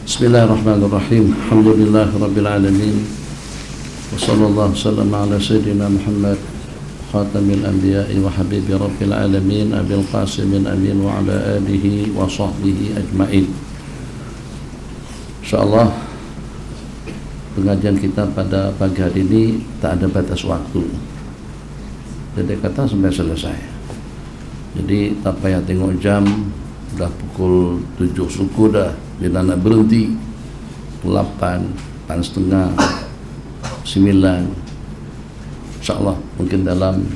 Bismillahirrahmanirrahim. Alhamdulillahirabbil alamin. Wassallallahu wasallam ala sayyidina Muhammad khatamil anbiya'i wa habibi rabbil alamin abil qasimin amin wa ala alihi wa sahbihi ajmain. Insyaallah pengajian kita pada pagi hari ini tak ada batas waktu. Jadi kata sampai selesai. Jadi tak payah tengok jam, dah pukul 7 suku dah, bila nak berhenti 8, 8.30, 9, insyaAllah mungkin dalam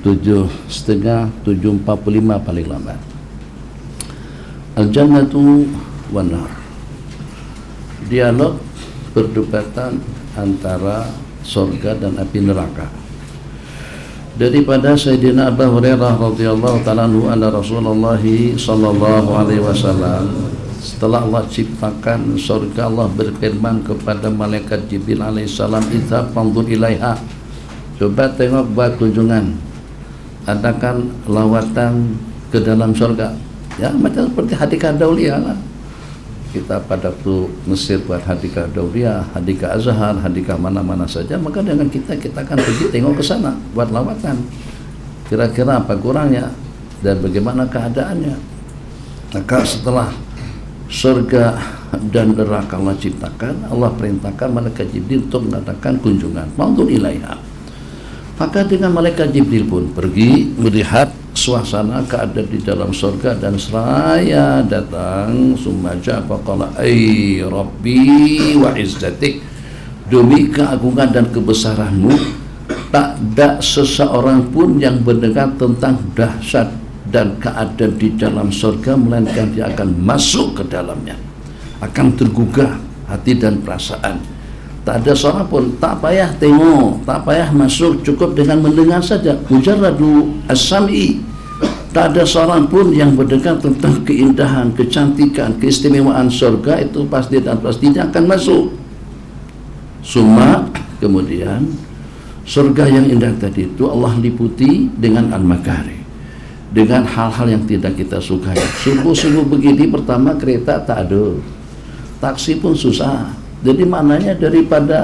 7.30, 7.45 paling lambat. Al-Jannatu wan Nar, dialog perdebatan antara surga dan api neraka. Daripada Sayyidina Abu Hurairah radhiyallahu ta'ala anhu anna Rasulullah sallallahu alaihi wasallam, setelah Allah ciptakan surga, Allah berfirman kepada malaikat Jibril alaihissalam, "Idza fanzur ilaiha." Coba tengok, buat kunjungan, adakan lawatan ke dalam surga. Ya, macam seperti hadikah dauliah lah. Kita pada waktu Mesir buat hadikah dauliah, hadikah Azhar, hadikah mana-mana saja, maka dengan kita akan pergi tengok ke sana buat lawatan. Kira-kira apa kurangnya dan bagaimana keadaannya. Maka setelah surga dan neraka Allah ciptakan, Allah perintahkan malaikat Jibril untuk mengadakan kunjungan. Fanzur ilaiha. Maka dengan malaikat Jibril pun pergi melihat suasana keadaan di dalam surga, dan seraya datang sumaja faqala ay rabbi wa izzatik, demi keagungan dan kebesaranmu, tak ada seseorang pun yang mendengar tentang dahsyat dan keadaan di dalam surga, melainkan dia akan masuk ke dalamnya, akan tergugah hati dan perasaan. Tak ada seorang pun, tak payah tengok, tak payah masuk, cukup dengan mendengar saja, mujarradu as-sam'i. Tak ada seorang pun yang mendengar tentang keindahan, kecantikan, keistimewaan surga, itu pasti dan pastinya akan masuk. Summa, kemudian surga yang indah tadi itu Allah liputi dengan al-makari, dengan hal-hal yang tidak kita sukai. Subuh-subuh begini, pertama kereta tak ada, taksi pun susah. Jadi maknanya daripada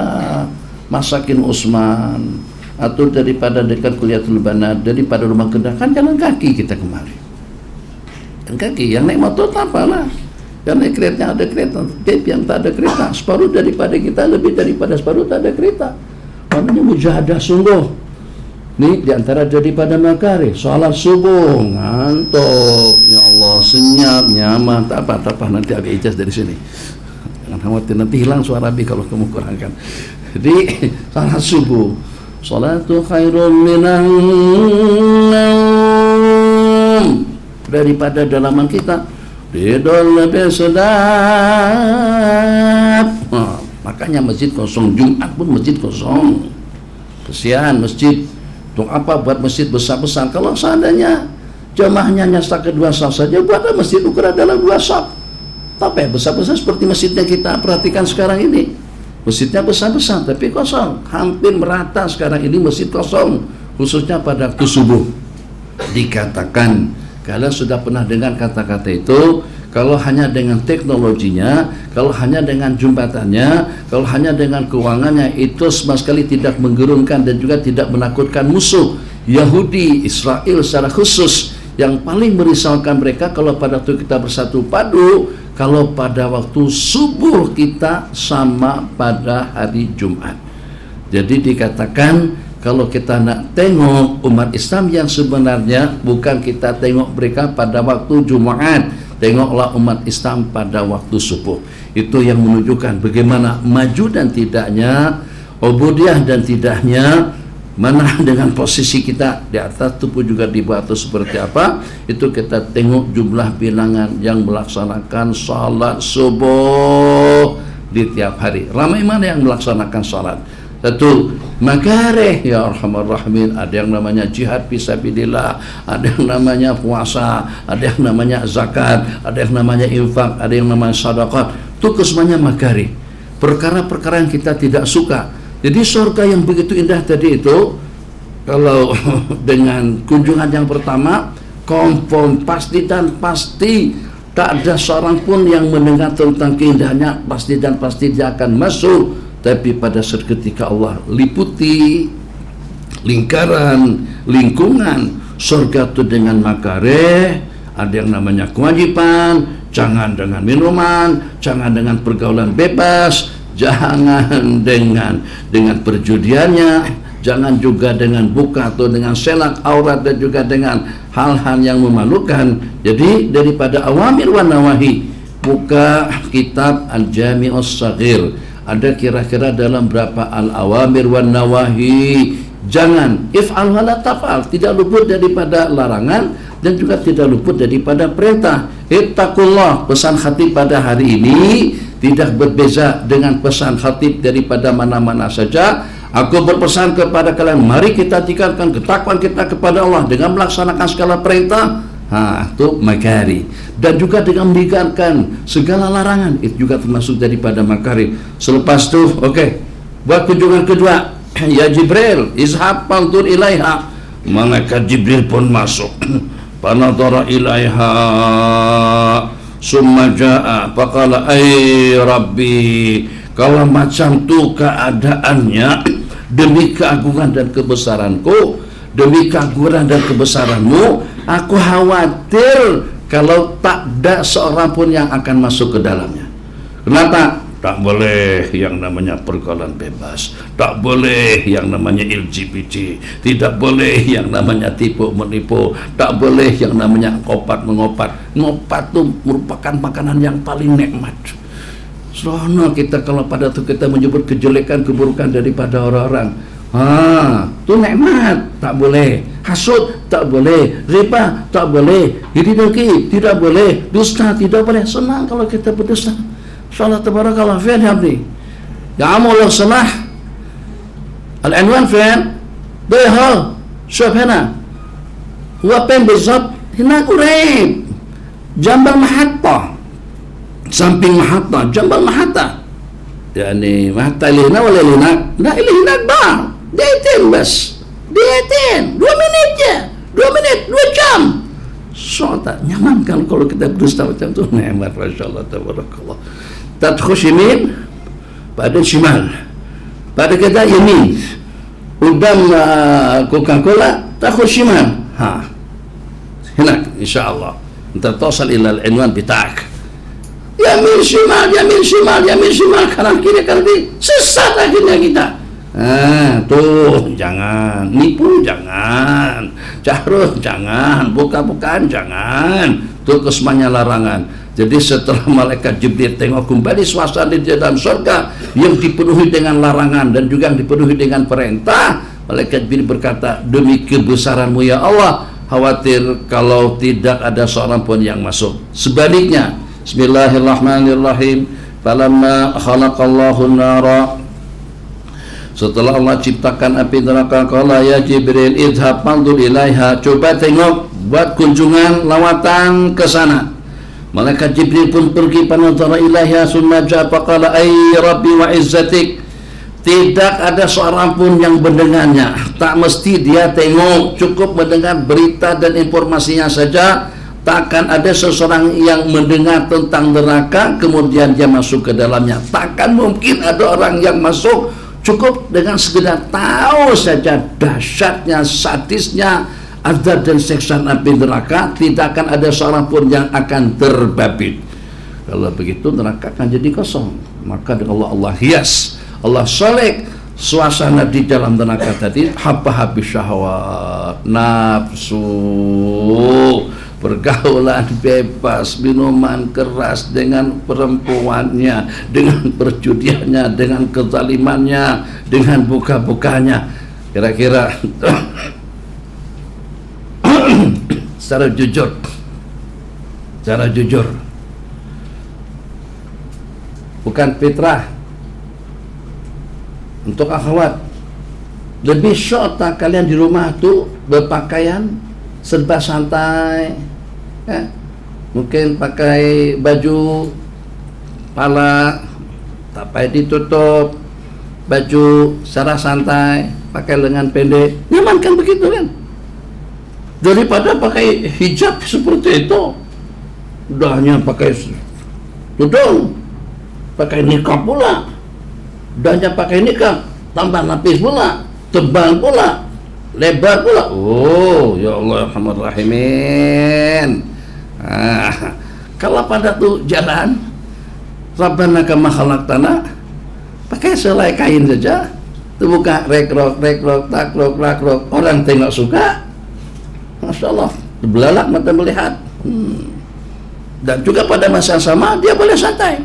Masakin Usman atau daripada dekat Kuliatul Banat, daripada rumah Kedah, kan jalan kaki kita kemari. Jalan kaki, yang naik motor tak apalah, yang naik kereta ada kereta, yang tak ada kereta, separuh daripada kita, lebih daripada separuh tak ada kereta. Maknanya mujahadah sungguh. Ni diantara daripada makari, solat subuh ngantuk, ya Allah, senyap, nyaman, tak apa, nanti agak ijaz dari sini. Jangan khawatir, nanti hilang suara bi kalau kamu kurangkan. Jadi salat subuh, salatu khairun minan naum, daripada dalaman kita tidur lebih sedap. Makanya masjid kosong, Jumat pun masjid kosong. Kesian masjid. Untuk apa buat masjid besar-besar? Kalau seandainya jamaahnya hanya satu kedua saf saja, buatlah masjid ukuran dalam 2 saf. Tapi besar-besar seperti masjidnya kita perhatikan sekarang ini. Masjidnya besar-besar tapi kosong, hampir merata sekarang ini masjid kosong, khususnya pada waktu subuh. Dikatakan, kalian sudah pernah dengar kata-kata itu, kalau hanya dengan teknologinya, kalau hanya dengan jembatannya, kalau hanya dengan keuangannya, itu sama sekali tidak menggerunkan dan juga tidak menakutkan musuh Yahudi, Israel secara khusus. Yang paling merisaukan mereka kalau pada waktu kita bersatu padu, kalau pada waktu subuh kita sama pada hari Jumat. Jadi dikatakan, kalau kita nak tengok umat Islam yang sebenarnya, bukan kita tengok mereka pada waktu Jumat, tengoklah umat Islam pada waktu subuh. Itu yang menunjukkan bagaimana maju dan tidaknya, ubudiyah dan tidaknya, mana dengan posisi kita di atas tubuh juga di bawah seperti apa. Itu kita tengok jumlah bilangan yang melaksanakan salat subuh di tiap hari. Ramai mana yang melaksanakan salat? Satu, makarih ya arhamar rahimin, ada yang namanya jihad fisabilillah, ada yang namanya puasa, ada yang namanya zakat, ada yang namanya infak, ada yang namanya sedekah. Itu kesemuanya makarih, perkara-perkara yang kita tidak suka. Jadi surga yang begitu indah tadi itu, kalau dengan kunjungan yang pertama, confirm, pasti dan pasti Tak ada seorang pun yang mendengar tentang keindahannya pasti dan pasti dia akan masuk. Tapi pada seketika Allah liputi lingkaran, lingkungan surga itu dengan makarih. Ada yang namanya kewajiban, jangan dengan minuman, jangan dengan pergaulan bebas, jangan dengan perjudiannya, jangan juga dengan buka atau dengan selak aurat, dan juga dengan hal-hal yang memalukan. Jadi daripada awamir wa nawahi, buka kitab Al-Jami'us Shaghir, ada kira-kira dalam berapa al-awamir wa nawahi. Jangan if'al wa la taf'al, tidak luput daripada larangan dan juga tidak luput daripada perintah. Ittaqullah, pesan khatib pada hari ini tidak berbeza dengan pesan khatib daripada mana-mana saja. Aku berpesan kepada kalian, mari kita tingkatkan ketakwaan kita kepada Allah dengan melaksanakan segala perintah, itu makari, dan juga dengan meninggalkan segala larangan, itu juga termasuk daripada makari. Selepas itu, buat kunjungan kedua, ya Jibril, izhab pantur ilaiha. Malaikat Jibril pun masuk. Panadara ilaiha, summa ja'a, faqala ay Rabbi. Kalau macam tu keadaannya, demi keagungan dan kebesaranku, demi keagungan dan kebesaranmu, aku khawatir kalau tak ada seorang pun yang akan masuk ke dalamnya. Kenapa? Tak boleh yang namanya pergaulan bebas, tak boleh yang namanya LGBT, tidak boleh yang namanya tipu menipu, tak boleh yang namanya ngopat mengopat. Ngopat itu merupakan makanan yang paling nikmat. Soalnya kita kalau pada itu kita menyebut kejelekan, keburukan daripada orang-orang, itu nikmat, tak boleh. Hasud tak boleh, riba tak boleh, iri dengki tidak boleh, dusta tidak boleh. Senang kalau kita berdusta. Insyaallah tabarakallah. Fien ya abdi, ya amal salah العنوان فين؟ ده هو شوف هنا هو فين بالضبط؟ هناك قريب جنب المحطة، samping محطة، جنب المحطة. يعني محطة اللي هنا ولا اللي هناك؟ لا اللي هناك بقى دقيقتين بس، دقيقتين، 2 menit ya, 2 menit, 2 jam. Soalnya nyaman kan kalau kita berdusta macam tu, nikmat, masyaallah tabarakallah. Tadkhus yamin, بعدين شمال، بعد كده يمين، قدام كوكاكولا تاخذ شمال، هناك ان شاء الله انت توصل الى العنوان بتاعك. يمين شمال يمين شمال يمين شمال kanan kiri kanan kiri, sesat akhirnya kita. Tuh jangan nipu, jangan jahrus, jangan buka-bukaan, jangan, tuh kesemuanya larangan. Jadi setelah malaikat Jibril tengok kembali suasana di dalam surga yang dipenuhi dengan larangan dan juga yang dipenuhi dengan perintah, malaikat Jibril berkata, demi kebesaranmu ya Allah, khawatir kalau tidak ada seorang pun yang masuk. Sebaliknya, Bismillahirrahmanirrahim. Falamma khalaqallahu an-nara, setelah Allah ciptakan api neraka, qala ya Jibril idhab fanzur ilaiha, coba tengok, buat kunjungan lawatan ke sana. Malaikat Jibril pun pergi, panadhara ilaiha summa ja'a faqala ay rabbi wa izzatik. Tidak ada seorang pun yang mendengarnya, tak mesti dia tengok, cukup mendengar berita dan informasinya saja. Takkan ada seseorang yang mendengar tentang neraka kemudian dia masuk ke dalamnya. Takkan mungkin ada orang yang masuk cukup dengan sekedar tahu saja dahsyatnya, sadisnya azab dan siksaan api neraka. Tidak akan ada seorang pun yang akan terbabit. Kalau begitu neraka akan jadi kosong. Maka Allah hias, Allah solek suasana di dalam neraka tadi, habis syahwat, nafsu, pergaulan bebas, minuman keras dengan perempuannya, dengan perjudiannya, dengan kezalimannya, dengan buka-bukanya. Kira-kira secara jujur, bukan fitrah. Untuk akhwat, lebih syok tak kalian di rumah tuh berpakaian serba santai, mungkin pakai baju pala tak payah ditutup, baju secara santai, pakai lengan pendek, nyaman kan begitu kan, daripada pakai hijab seperti itu. dahnya pakai tudung, pakai niqab pula, dahnya pakai niqab, tambah lapis pula, tebal pula, lebar pula. Oh ya Allah Muhammad Rahimin. Kalau pada tuh jalan Rabbana kama khalaqtana pakai selai kain saja, tuh buka rekrok takrok lakrok, orang tengok suka, Masya Allah, belalak mata melihat. Dan juga pada masa yang sama dia boleh santai.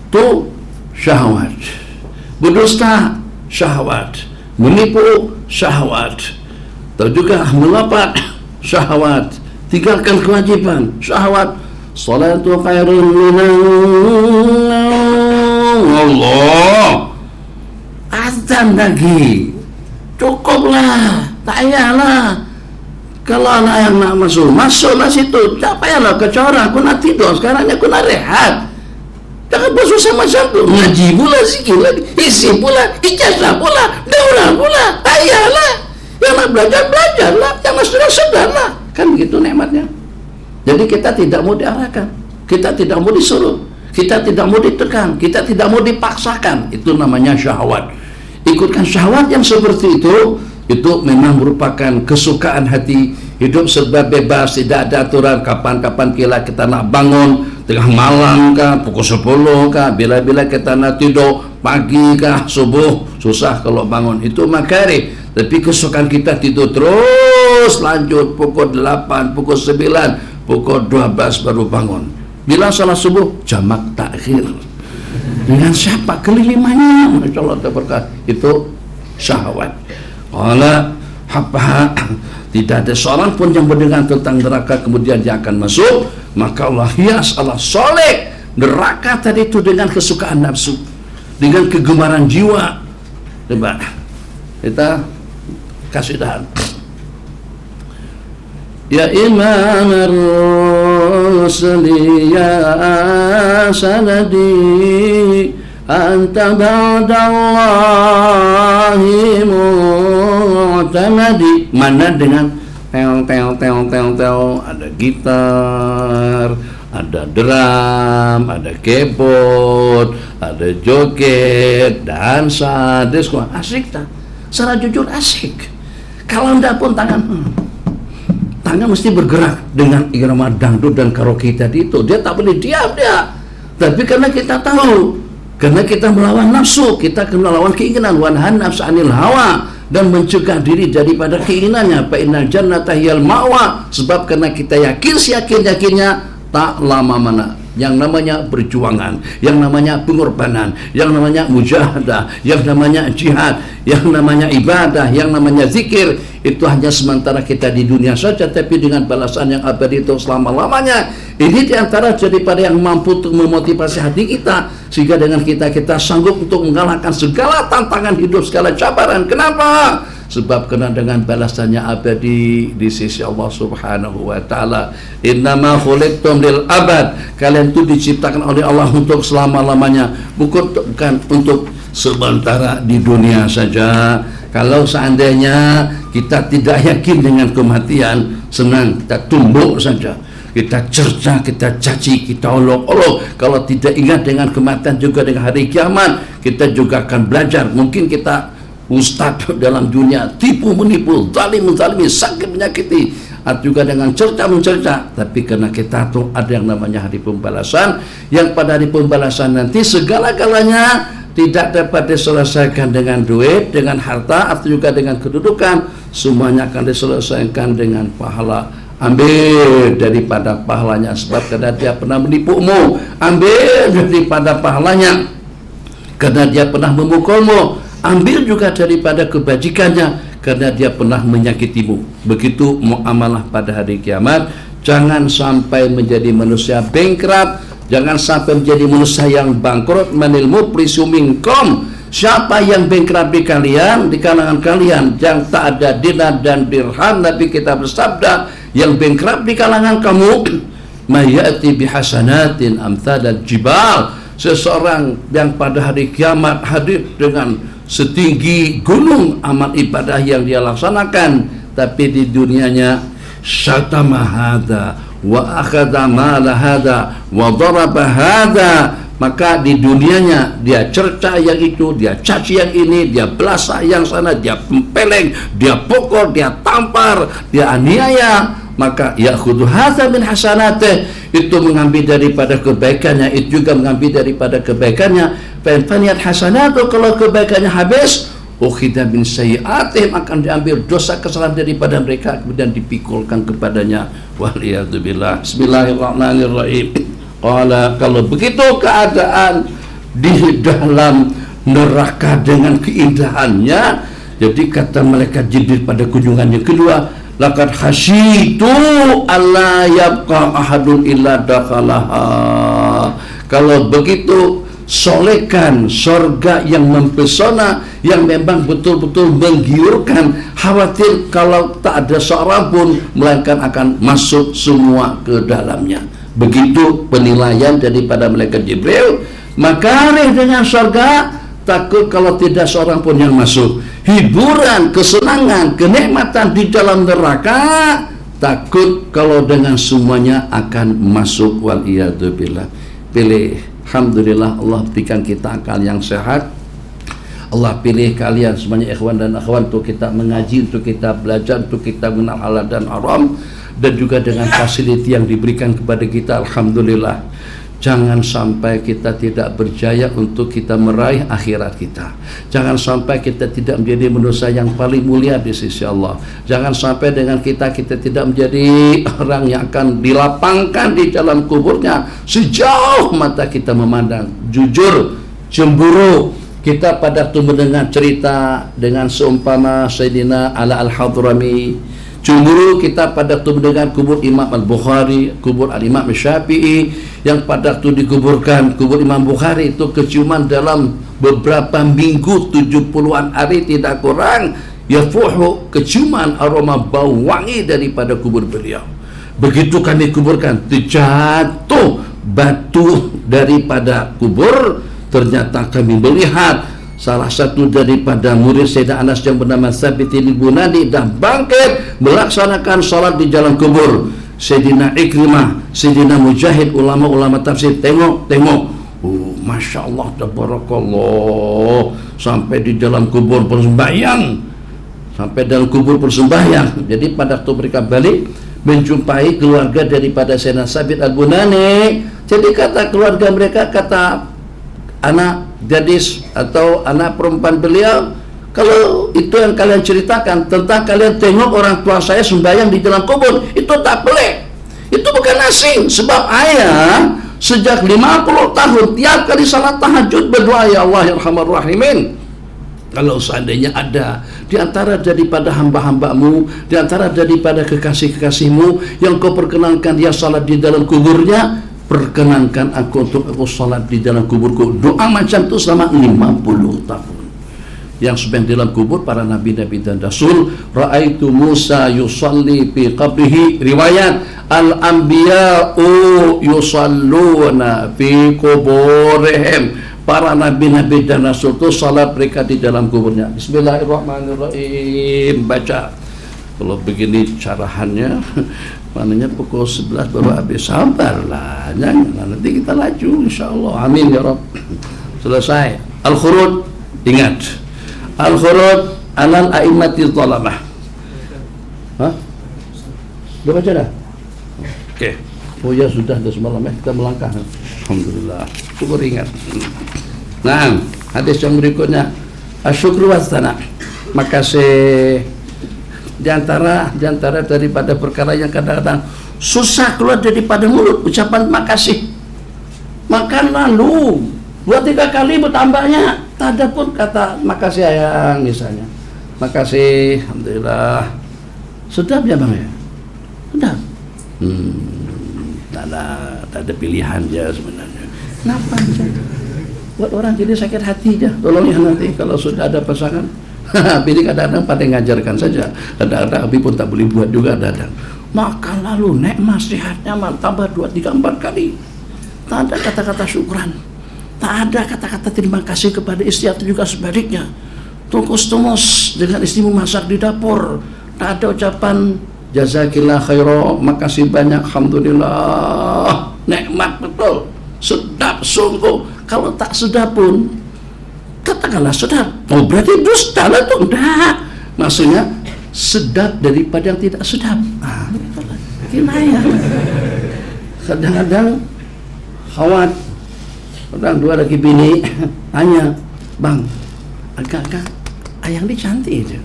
Tuh syahwat, berdusta syahwat, menipu syahwat, atau juga melapat syahwat, tinggalkan kewajiban syahwat. Salatu khairun minan Allah. Azan lagi, cukuplah, tak payahlah. Kalau anak yang nak masuklah situ. Tak payahlah kecorang, aku nak tidur sekarang, aku nak rehat. Jangan bersusah macam tu. Ngaji pula, zikir lagi, isi pula, ijazah pula, daurah pula. Tak payahlah. Yang nak belajar, belajarlah. Yang nak sedar-sedarlah. Kan begitu nikmatnya. Jadi kita tidak mau diarahkan, kita tidak mau disuruh, kita tidak mau ditekan, kita tidak mau dipaksakan. Itu namanya syahwat. Ikutkan syahwat yang seperti itu memang merupakan kesukaan hati. Hidup serba bebas, tidak ada aturan kapan-kapan kita nak bangun, tengah malam kah, pukul 10 kah, bila-bila kita nak tidur, pagi kah, subuh, susah kalau bangun. Itu makarih. Tapi kesukaan kita tidur terus lanjut, pukul 8, pukul 9, pukul 12 baru bangun. Bila salat subuh, jamak takhir. Dengan siapa? Kelilimannya, Masya Allah terberkah. Itu syahwat. Allah habha, tidak ada seorang pun yang mendengar tentang neraka kemudian dia akan masuk. Maka Allah hias, Allah soleh neraka tadi itu dengan kesukaan nafsu, dengan kegemaran jiwa. Coba kita kasih tahan. Ya Imam ar-Rusli ya sanadi anta ba'dallahi mu'tamadi. Mana dengan tel, ada gitar, ada drum, ada keyboard, ada joget, dansa, disco. Asik tak? Secara jujur asik. Kalau enggak pun tangan mesti bergerak dengan irama dangdut dan karaoke tadi itu. Dia tak boleh diam dia. Tapi karena kita tahu, karena kita melawan nafsu, kita akan melawan keinginan, wanhan nafsu anil hawa, dan mencegah diri daripada keinginannya. Fa innal jannata hiyal ma'wa. Sebab karena kita yakin yakinnya tak lama mana yang namanya perjuangan, yang namanya pengorbanan, yang namanya mujahadah, yang namanya jihad, yang namanya ibadah, yang namanya zikir, itu hanya sementara kita di dunia saja, tapi dengan balasan yang abadi itu selama-lamanya. Ini diantara daripada yang mampu untuk memotivasi hati kita, sehingga dengan kita sanggup untuk mengalahkan segala tantangan hidup, segala cabaran. Kenapa? Sebab kena dengan balasannya abadi di sisi Allah Subhanahu wa taala. Innama khuliqtum lil abad. Kalian itu diciptakan oleh Allah untuk selama-lamanya, bukan untuk sementara di dunia saja. Kalau seandainya kita tidak yakin dengan kematian, senang kita tumbuk saja, kita cerca, kita caci, kita olok-olok. Kalau tidak ingat dengan kematian juga dengan hari kiamat, kita juga akan belajar. Mungkin kita ustaz dalam dunia, tipu menipu, zalim menzalimi, sakit menyakiti, atau juga dengan cerca mencerca. Tapi karena kita tuh ada yang namanya hari pembalasan, yang pada hari pembalasan nanti segala-galanya tidak dapat diselesaikan dengan duit, dengan harta, atau juga dengan kedudukan. Semuanya akan diselesaikan dengan pahala. Ambil daripada pahalanya, sebab karena dia pernah menipumu. Ambil daripada pahalanya karena dia pernah memukulmu. Ambil juga daripada kebajikannya karena dia pernah menyakitimu. Begitu muamalah pada hari kiamat. Jangan sampai menjadi manusia bankrupt, jangan sampai menjadi manusia yang bangkrut. Manil muflisu minkum, siapa yang bankrupt di kalian, di kalangan kalian yang tak ada dinar dan dirham. Nabi kita bersabda, yang bankrupt di kalangan kamu, mayati bihasanatin amthal jibal, seseorang yang pada hari kiamat hadir dengan setinggi gunung amal ibadah yang dia laksanakan, tapi di dunianya syatama hadza wa akhadha mala hadha wa daraba hadha, maka di dunianya dia cerca yang itu, dia caci yang ini, dia belasah yang sana, dia pempeleng, dia pukul, dia tampar, dia aniaya, maka ya'khudhu hadza min hasanatih, itu mengambil daripada kebaikannya, itu juga mengambil daripada kebaikannya. Fa in faniyat hasanatu, kalau kebaikannya habis, ukhidha min sayyi'atihim, akan diambil dosa kesalahan daripada mereka kemudian dipikulkan kepadanya. Waliyadzubillah. Bismillahirrahmanirrahim. Kalau begitu keadaan di dalam neraka dengan keindahannya, jadi kata malaikat Jibril pada kunjungan yang kedua, laqad khasyitu alla yabqa ahadun illa dakhalaha. Kalau begitu, solekan sorga yang mempesona, yang memang betul-betul menggiurkan, khawatir kalau tak ada seorang pun melainkan akan masuk semua ke dalamnya. Begitu penilaian daripada malaikat Jibril. Makarih dengan surga, takut kalau tidak seorang pun yang masuk. Hiburan, kesenangan, kenikmatan di dalam neraka, takut kalau dengan semuanya akan masuk. Waliyadzubillah. Pilih. Alhamdulillah, Allah berikan kita akal yang sehat. Allah pilih kalian semuanya ikhwan dan akhwat untuk kita mengaji, untuk kita belajar, untuk kita mengenal halal dan haram, dan juga dengan fasiliti yang diberikan kepada kita. Alhamdulillah. Jangan sampai kita tidak berjaya untuk kita meraih akhirat kita. Jangan sampai kita tidak menjadi manusia yang paling mulia di sisi Allah. Jangan sampai dengan kita tidak menjadi orang yang akan dilapangkan di dalam kuburnya sejauh mata kita memandang. Jujur, cemburu. Kita pada waktu mendengar cerita dengan seumpama Sayyidina Ala Al-Hadrami, cemburu kita pada waktu mendengar kubur Imam Al-Bukhari, kubur Al-Imam Syafi'i, yang pada waktu dikuburkan kubur Imam Bukhari itu keciuman dalam beberapa minggu, 70-an hari tidak kurang, yafuhu, keciuman aroma bau wangi daripada kubur beliau. Begitu kami kuburkan, terjatuh batu daripada kubur, ternyata kami melihat salah satu daripada murid Sayyidina Anas yang bernama Thabit bin Bunadi dah bangkit melaksanakan salat di jalan kubur. Sayyidina Ikrimah, Sayyidina Mujahid, ulama-ulama tafsir tengok. Oh, Masya Allah, tabarakallah. Sampai di dalam kubur bersembahyang. Jadi pada waktu mereka balik menjumpai keluarga daripada Sayyidina Thabit Al-Bunani. Jadi kata keluarga mereka, kata anak gadis atau anak perempuan beliau, kalau itu yang kalian ceritakan tentang kalian tengok orang tua saya sembahyang di dalam kubur, itu tak boleh, itu bukan asing. Sebab ayah sejak 50 tahun tiap kali salat tahajud berdoa, ya Allah yarhamar rahimin, kalau seandainya ada di antara daripada hamba-hambamu, di antara daripada kekasih-kekasihmu yang kau perkenankan dia salat di dalam kuburnya, perkenankan aku untuk aku salat di dalam kuburku. Doa macam itu selama 50 tahun. Yang sebenarnya dalam kubur para nabi-nabi dan rasul. Ra'aitu Musa yusalli fi qabrihi, riwayat al-anbiya'u yusalluna fi kuburihim, para nabi-nabi dan rasul itu salat mereka di dalam kuburnya. Bismillahirrahmanirrahim. Baca. Kalau begini carahannya, maknanya pukul 11 baru habis. Sabarlah, jangan, nanti kita laju insyaallah. Amin ya Rabb. Selesai. Al-Khuruj, ingat. Al-Khuruj alal a'immati dhalamah. Hah? Sudah baca dah? Oke. Oh ya, sudah semalam kita melangkah. Alhamdulillah. Syukur ingat. Nah, hadis yang berikutnya, asyukru wasana. Makasih. Di antara daripada perkara yang kadang-kadang susah keluar daripada mulut, ucapan makasih. Makan lalu 2-3 kali bertambahnya, tak ada pun kata makasih ayang misalnya. Makasih, alhamdulillah. Sedap ya bang ya? Sedap. Tak ada pilihan ya sebenarnya. Kenapa? Buat orang jadi sakit hati aja. Tolong ya nanti kalau sudah ada pasangan. Ini kadang-kadang pada ngajarkan saja. Kadang-kadang Abi pun tak boleh buat juga kadang. Makan lalu nikmat sehatnya tambah 2-3-4 kali. Tak ada kata-kata syukran. Tak ada kata-kata terima kasih kepada istri atau juga sebaliknya. Tungkus tumus dengan istrimu masak di dapur. Tak ada ucapan Jazakillah khairan, makasih banyak, alhamdulillah, nikmat betul, sedap sungguh. Kalau tak sedap pun katakanlah sedap. Oh berarti dusta lah tuh. Enggak, maksudnya sedap daripada yang tidak sedap. Kinayah. Kadang-kadang khawat, kadang dua lagi bini tanya, bang, agak-agak ayang ini cantik itu.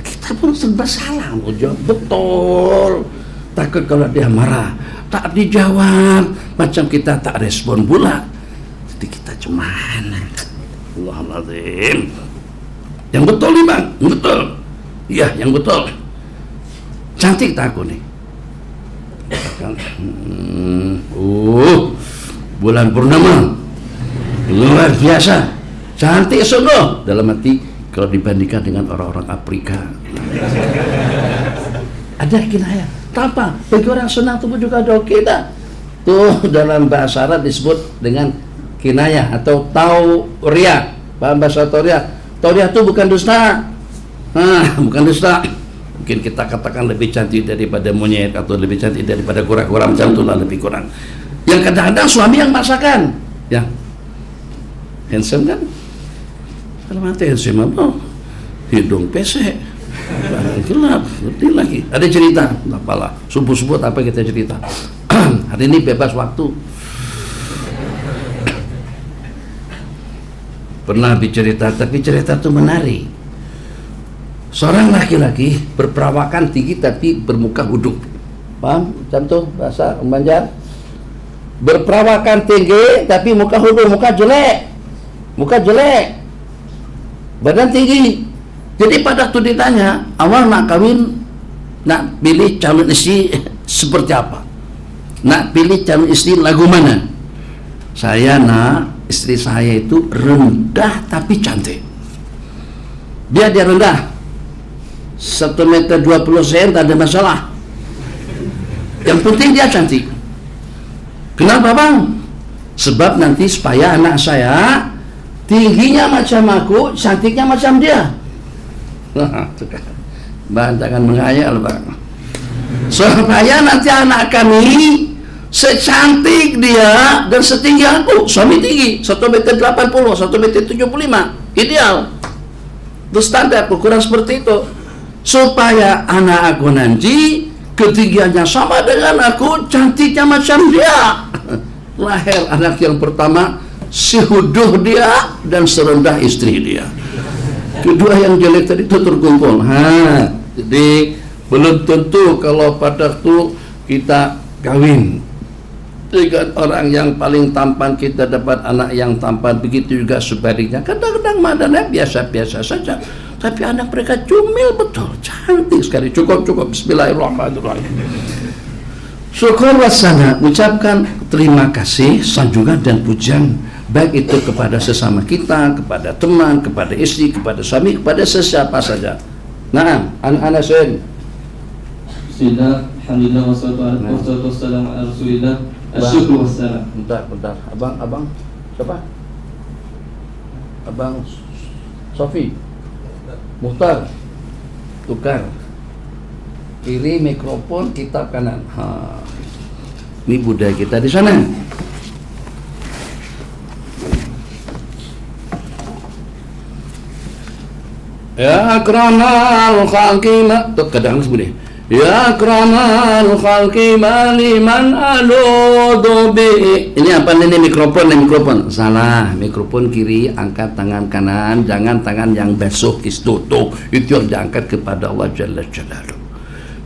Kita pun serba salah, jawab betul. Takut kalau dia marah, tak dijawab, macam kita tak respon pula. Jadi kita cuman Allahuadzim. Yang betul nih bang, yang betul. Iya, yang betul. Cantik tak aku nih? Bulan purnama luar biasa, cantik sungguh. Dalam hati, kalau dibandingkan dengan orang-orang Afrika. Ada kinayah. Apa? Bagi orang Sunda itu juga ada kita. Tuh dalam bahasa Arab disebut dengan kinayah atau tauria. Paham bahasa tauria? Tauria itu bukan dusta. Bukan dusta. Mungkin kita katakan lebih cantik daripada monyet atau lebih cantik daripada kura-kura, macam itulah, lebih kurang. Yang kadang-kadang suami yang masakan, ya handsome kan? Kalau mati handsome apa? Hidung pesek, gelap, sedih lagi. Ada cerita, apalah, subuh-subuh apa kita cerita. Hari ini bebas waktu. Pernah bercerita, tapi cerita itu menarik. Seorang laki-laki berperawakan tinggi tapi bermuka huduk. Paham? Macam tu bahasa Banjar. Berperawakan tinggi tapi muka huduk, muka jelek. Muka jelek. Badan tinggi. Jadi pada waktu ditanya, awal nak kawin, nak pilih calon istri seperti apa? Nak pilih calon istri lagu mana? Saya nak istri saya itu rendah tapi cantik. Dia rendah 1,20 meter tak ada masalah. Yang penting dia cantik. Kenapa bang? Sebab nanti supaya anak saya tingginya macam aku, cantiknya macam dia. Bang jangan menghayal bang. Supaya nanti anak kami secantik dia dan setinggi aku. Suami tinggi 1,80 meter, 1,75 meter, ideal. Itu standar ukuran seperti itu. Supaya anak aku nanti ketinggiannya sama dengan aku, cantiknya macam dia. Lahir anak yang pertama sehuduh dia dan serendah istri dia. Kedua yang jelek tadi itu terkumpul. Jadi belum tentu kalau pada waktu kita kawin dengan orang yang paling tampan kita dapat anak yang tampan, begitu juga sebaliknya. Kadang-kadang madanya biasa-biasa saja, tapi anak mereka cumil betul, cantik sekali. Cukup. Bismillahirrahmanirrahim. Syukur wasana, ucapkan terima kasih, sanjungan dan pujian baik itu kepada sesama kita, kepada teman, kepada istri, kepada suami, kepada sesiapa saja. Nah, anak-anak sen. Bismillah, alhamdulillah, wassalatu wassalamu ala rasulillah. Asyukur wassalam. Bentar. Abang siapa? Abang Sofi Muhtar. Tukar kiri mikrofon, kitab kanan. Ini budaya kita di sana. Ya akramal khalqi tuh kadang sebut ya akramal khalqi liman aludu bi. Ini apa ini mikrofon? Salah, mikrofon kiri, angkat tangan kanan, jangan tangan yang basuh istutu. Itu yang diangkat kepada Allah Jalla Jalaluhu.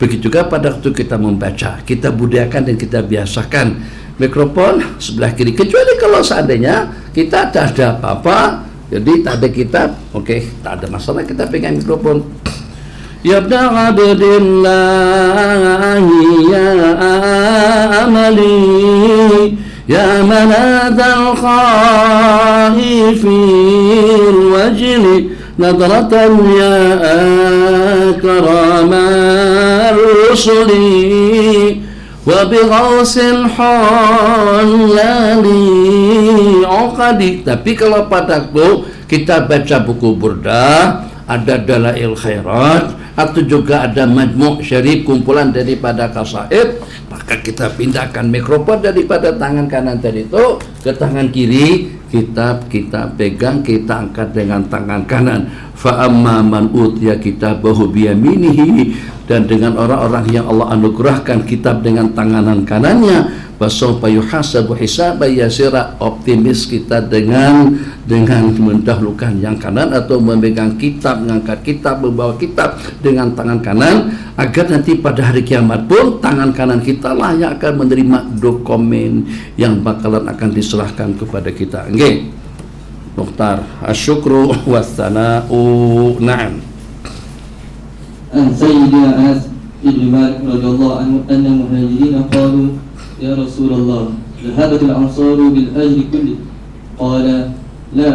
Begitu juga pada waktu kita membaca, kita budayakan dan kita biasakan mikrofon sebelah kiri. Kecuali kalau seandainya kita tak ada apa-apa, jadi tak ada kitab, oke, tak ada masalah, kita pegang mikrofon. Ya ibna abdillahi ya amali ya manadal khaifin wajli nadratan ya akramar rusuli wa bighausil halali uqadi. Tapi kalau padaku kita baca buku Burdah, ada dalail khairat, atau juga ada majmu' syarif, kumpulan daripada kasaid, maka kita pindahkan mikrofon daripada tangan kanan tadi itu ke tangan kiri, kitab kita pegang, kita angkat dengan tangan kanan. Fa amma man utiya kitabahu biyaminihi, dan dengan orang-orang yang Allah anugerahkan kitab dengan tangan kanannya, fasawfa yuhasabu hisaban yasira, optimis kita dengan mendahulukan yang kanan atau memegang kitab, mengangkat kitab, membawa kitab dengan tangan kanan, agar nanti pada hari kiamat pun tangan kanan kita lah yang akan menerima dokumen yang bakalan akan diserahkan kepada kita. Nggih, Mukhtar, asyukru wassana'u. Na'am. عن سيدنا أنس بن مالك رضي الله عنه أن المهاجرين قالوا يا رسول الله ذهبت الأنصار بالأجر كله قال لا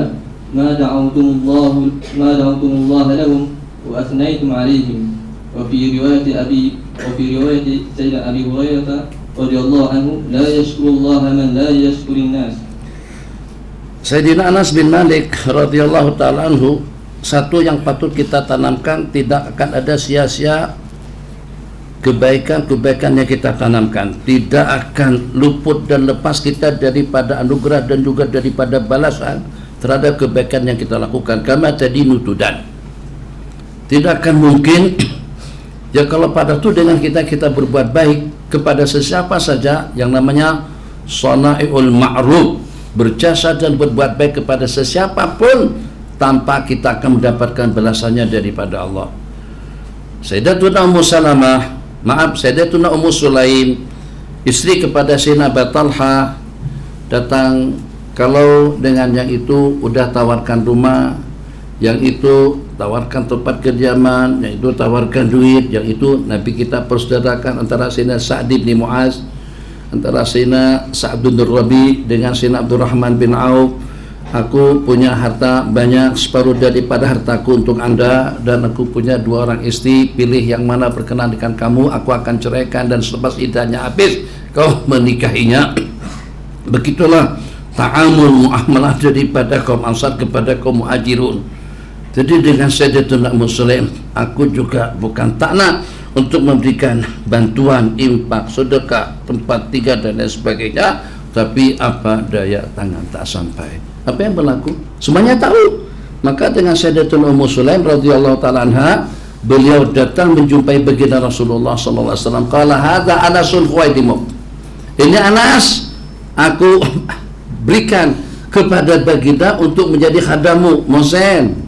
ما دعوتم الله لهم وأثنيتم عليهم. وفي رواية سيدنا أبي هريرة رضي الله عنه لا يشكر الله من لا يشكر الناس. Sayyidina Anas bin Malik radhiyallahu ta'ala anhu, satu yang patut kita tanamkan, tidak akan ada sia-sia kebaikan-kebaikan yang kita tanamkan, tidak akan luput dan lepas kita daripada anugerah dan juga daripada balasan terhadap kebaikan yang kita lakukan. Kama tadi nutudan, tidak akan mungkin ya kalau pada itu dengan kita berbuat baik kepada sesiapa saja, yang namanya sana'iul ma'ruf, berjasa dan berbuat baik kepada sesiapapun tanpa kita akan mendapatkan balasannya daripada Allah. Sayyidatuna Ummu Salamah, Sayyidatuna Ummu Sulaim, istri kepada Sayyidina Abu Talha, datang, kalau dengan yang itu udah tawarkan rumah, yang itu tawarkan tempat kediaman, yang itu tawarkan duit, yang itu Nabi kita persaudarakan antara Sayyidina Sa'd bin Mu'az, antara Sayyidina Sa'd bin Rabi dengan Sayyidina Abdurrahman bin Auf. Aku punya harta banyak, separuh daripada hartaku untuk anda, dan aku punya 2 orang istri, pilih yang mana berkenan dengan kamu, aku akan ceraikan, dan selepas iddahnya habis kau menikahinya. Begitulah ta'amul muamalah daripada kaum Ansar kepada kaum Muhajirun. Jadi dengan Sayyidatuna Ummu Sulaim, aku juga bukan tak nak untuk memberikan bantuan, infak, sedekah, tempat tinggal dan lain sebagainya, tapi apa daya tangan tak sampai. Apa yang berlaku? Semuanya tahu. Maka dengan Sayyidatuna Ummu Sulaim radhiyallahu ta'ala anha, beliau datang menjumpai baginda Rasulullah sallallahu alaihi wasallam. Qala hadza Anasul Khuwaidimuk. Ini Anas, aku berikan kepada baginda untuk menjadi khadamu. Mosen.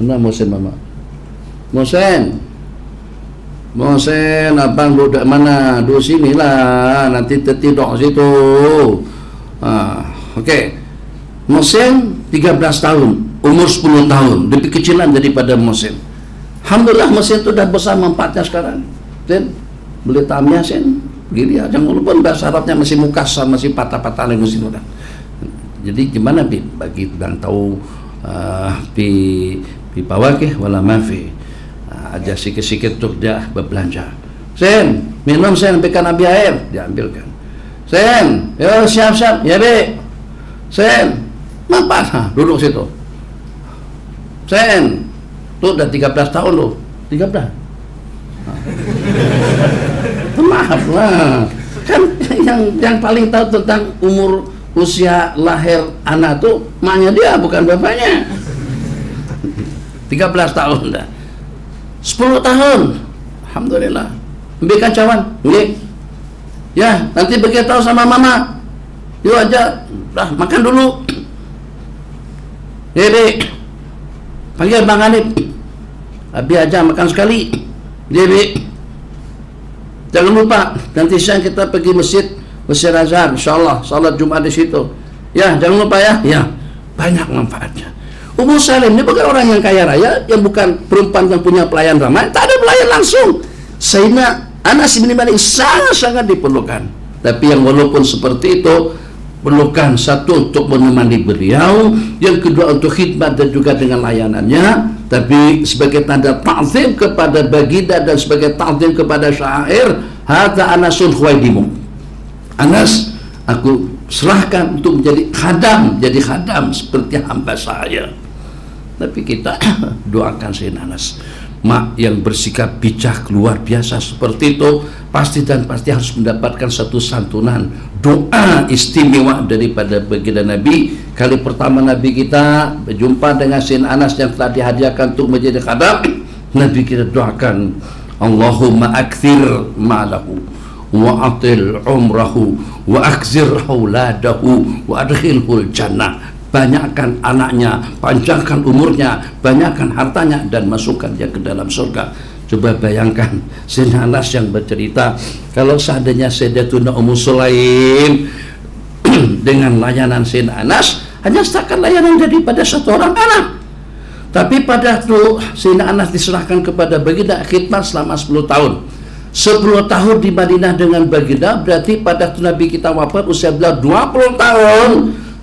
Mana Mosen mama? Mosen, abang duduk mana? Duduk sini lah, nanti tertidur situ. Okey. Mosen 13 tahun, umur 10 tahun, lebih kecilan daripada Mosen. Alhamdulillah Mosen itu dah besar manfaatnya sekarang. Dan boleh tamnya sen, begini aja, walaupun bahasa Arabnya masih mukasar, masih patah-patah lagi mesin udah. Jadi gimana bagi yang tahu pi pawakih wala mafi, aja sikit-sikit untuk dia berbelanja. Sen, minum sen, ambilkan ambil air, diambilkan. Sen, yo siap-siap, ya be. Sen, mana? Duduk situ. Sen, tuh udah 13 tahun loh. 13. Maaf lah. Kan yang paling tahu tentang umur usia lahir anak tuh maknya dia, bukan bapaknya. 13 tahun dah. 10 tahun. Alhamdulillah. Ambilkan cawan. Nggih. Ya, nanti beritahu sama mama. Yuk aja, dah makan dulu. Dek, panggil Bang Hanif. Abi aja makan sekali. Dek, jangan lupa nanti siang kita pergi Masjid Azhar, insyaallah salat Jumat di situ. Ya, jangan lupa ya. Ya, banyak manfaatnya. Ummu Salim ini bukan orang yang kaya raya, yang bukan perempuan yang punya pelayan ramai, tak ada pelayan langsung. Sayyidina Anas bin Malik sangat-sangat diperlukan. Tapi yang walaupun seperti itu, perlukan satu untuk menemani beliau, yang kedua untuk khidmat dan juga dengan layanannya, tapi sebagai tanda ta'zim kepada baginda dan sebagai ta'zim kepada syair, hadza Anasul Khuwaidimuk. Anas, aku serahkan untuk menjadi khadam, jadi khadam seperti hamba saya. Tapi kita doakan Sayyidina Anas. Mak yang bersikap bijak luar biasa seperti itu pasti harus mendapatkan satu santunan doa istimewa daripada baginda Nabi. Kali pertama Nabi kita berjumpa dengan Sayyidina Anas yang telah dihadiahkan untuk menjadi khadam, Nabi kita doakan, Allahumma akthir ma'lahu wa atil umrahu wa akzir hauladahu wa adkhilhul jannah. Banyakkan anaknya, panjangkan umurnya, banyakkan hartanya, dan masukkan dia ke dalam surga. Coba bayangkan Sayyidina Anas yang bercerita, kalau seandainya Sayyidatuna Ummu Sulaim dengan layanan Sayyidina Anas hanya setakat layanan daripada satu orang anak. Tapi pada itu Sayyidina Anas diserahkan kepada baginda, khidmat selama 10 tahun. 10 tahun di Madinah dengan baginda, berarti pada itu Nabi kita wafat usia beliau 20 tahun.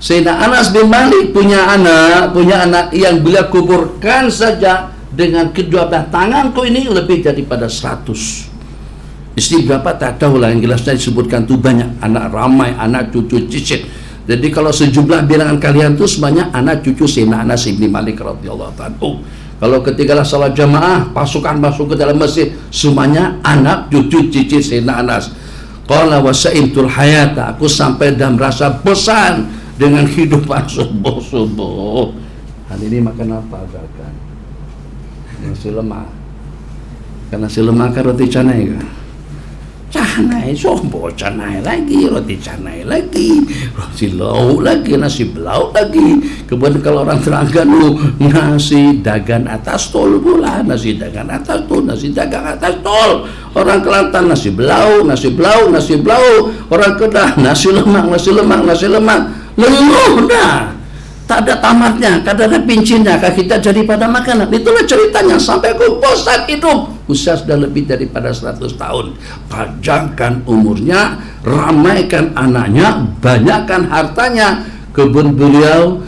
Sayyidina Anas bin Malik punya anak yang beliau kuburkan saja dengan kedua belah tanganku ini lebih daripada 100. Istri berapa tak tahu lah, yang jelasnya disebutkan tu banyak, anak ramai, anak cucu cicit. Jadi kalau sejumlah bilangan kalian tu semuanya anak cucu Sayyidina Anas bin Malik radhiyallahu anhu. Kalau ketika salat jamaah pasukan masuk ke dalam masjid semuanya anak cucu cicit Sayyidina Anas. Qala wa sa'imtul hayata, aku sampai dan merasa bosan dengan hidupan subuh-subuh. Hari ini makan apa kan? Nasi lemak. Karena nasi lemak kan roti canai kan? Canai, sobo canai lagi, roti canai lagi, roti lauk lagi, nasi belauk lagi. Kemudian kalau orang Terengganu nasi dagan atas tol pula, nasi dagan atas tol, nasi dagang atas tol. Orang Kelantan nasi belauk, nasi belauk, nasi belauk. Orang Kedah nasi lemak, nasi lemak, nasi lemak. Leluh dah, tak ada tamatnya, kadang-kadang pincinya kita jadi pada makanan. Itulah ceritanya sampai aku bosan hidup. Usia sudah lebih daripada 100 tahun. Panjangkan umurnya, ramaikan anaknya, banyakkan hartanya. Kebun beliau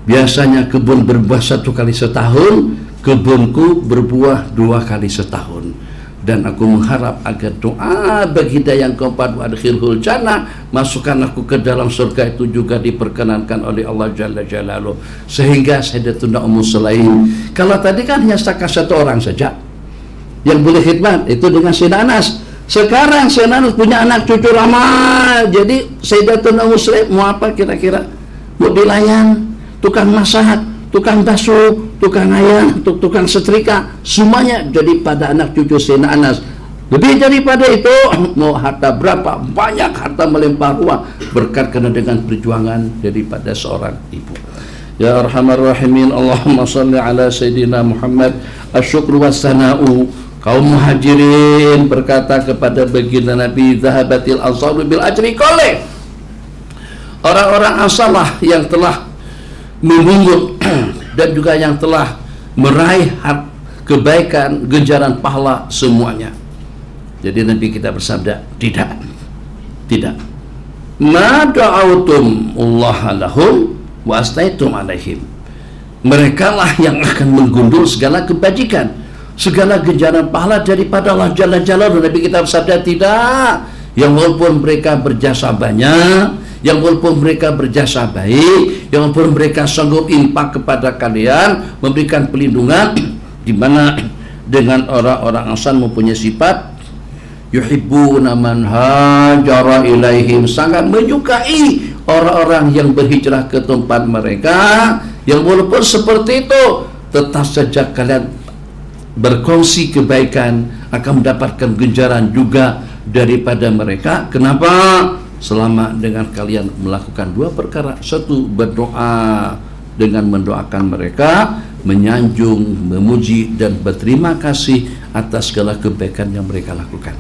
biasanya kebun berbuah 1 kali setahun, kebunku berbuah 2 kali setahun. Dan aku mengharap agar doa baginda yang keempat, wa adkhilhul jannah, masukkan aku ke dalam surga, itu juga diperkenankan oleh Allah Jalla Jalaluh. Sehingga Sayyidatuna Ummu Sulaim, kalau tadi kan hanya satu orang saja yang boleh khidmat, itu dengan Sayyidina Anas. Sekarang Sayyidina Anas punya anak cucu ramai. Jadi Sayyidatuna Ummu Sulaim mau apa kira-kira? Mau dilayan, tukang masak, tukang basuh, tukang ayam, tukang setrika, semuanya jadi pada anak cucu Sayyidina Anas. Lebih daripada itu, mau harta berapa, banyak harta melimpah ruah berkat karena dengan perjuangan daripada seorang ibu. Ya Arhamar Rahimin, Allahumma salli ala Sayyidina Muhammad. Asyukru wassana'u. Kaum muhajirin berkata kepada baginda Nabi, zahabatil ansaru bil ajri koleh. Orang-orang Ansarlah yang telah memungut dan juga yang telah meraih kebaikan, ganjaran pahala semuanya. Jadi Nabi kita bersabda, tidak. Ma da'autum Allah lahum wa astaitum alaihim. Mereka lah yang akan menggundul segala kebajikan, segala ganjaran pahala daripada Allah Jalla Jalaluhu. Nabi kita bersabda, tidak. Yang walaupun mereka berjasa banyak, yang walaupun mereka berjasa baik, yang walaupun mereka sanggup infak kepada kalian, memberikan perlindungan, di mana dengan orang-orang Ansar mempunyai sifat yuhibbuna man hajara ilaihim, sangat menyukai orang-orang yang berhijrah ke tempat mereka, yang walaupun seperti itu tetap saja kalian berkongsi kebaikan, akan mendapatkan ganjaran juga daripada mereka. Kenapa? Selama dengan kalian melakukan 2 perkara. 1, berdoa dengan mendoakan mereka, menyanjung, memuji dan berterima kasih atas segala kebaikan yang mereka lakukan.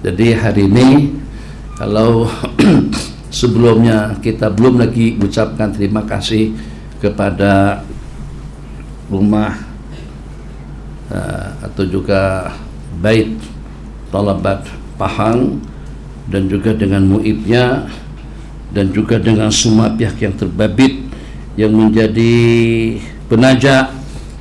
Jadi hari ini kalau sebelumnya kita belum lagi ucapkan terima kasih kepada rumah atau juga Bait Talabat Pahang, dan juga dengan muibnya, dan juga dengan semua pihak yang terbabit yang menjadi penajak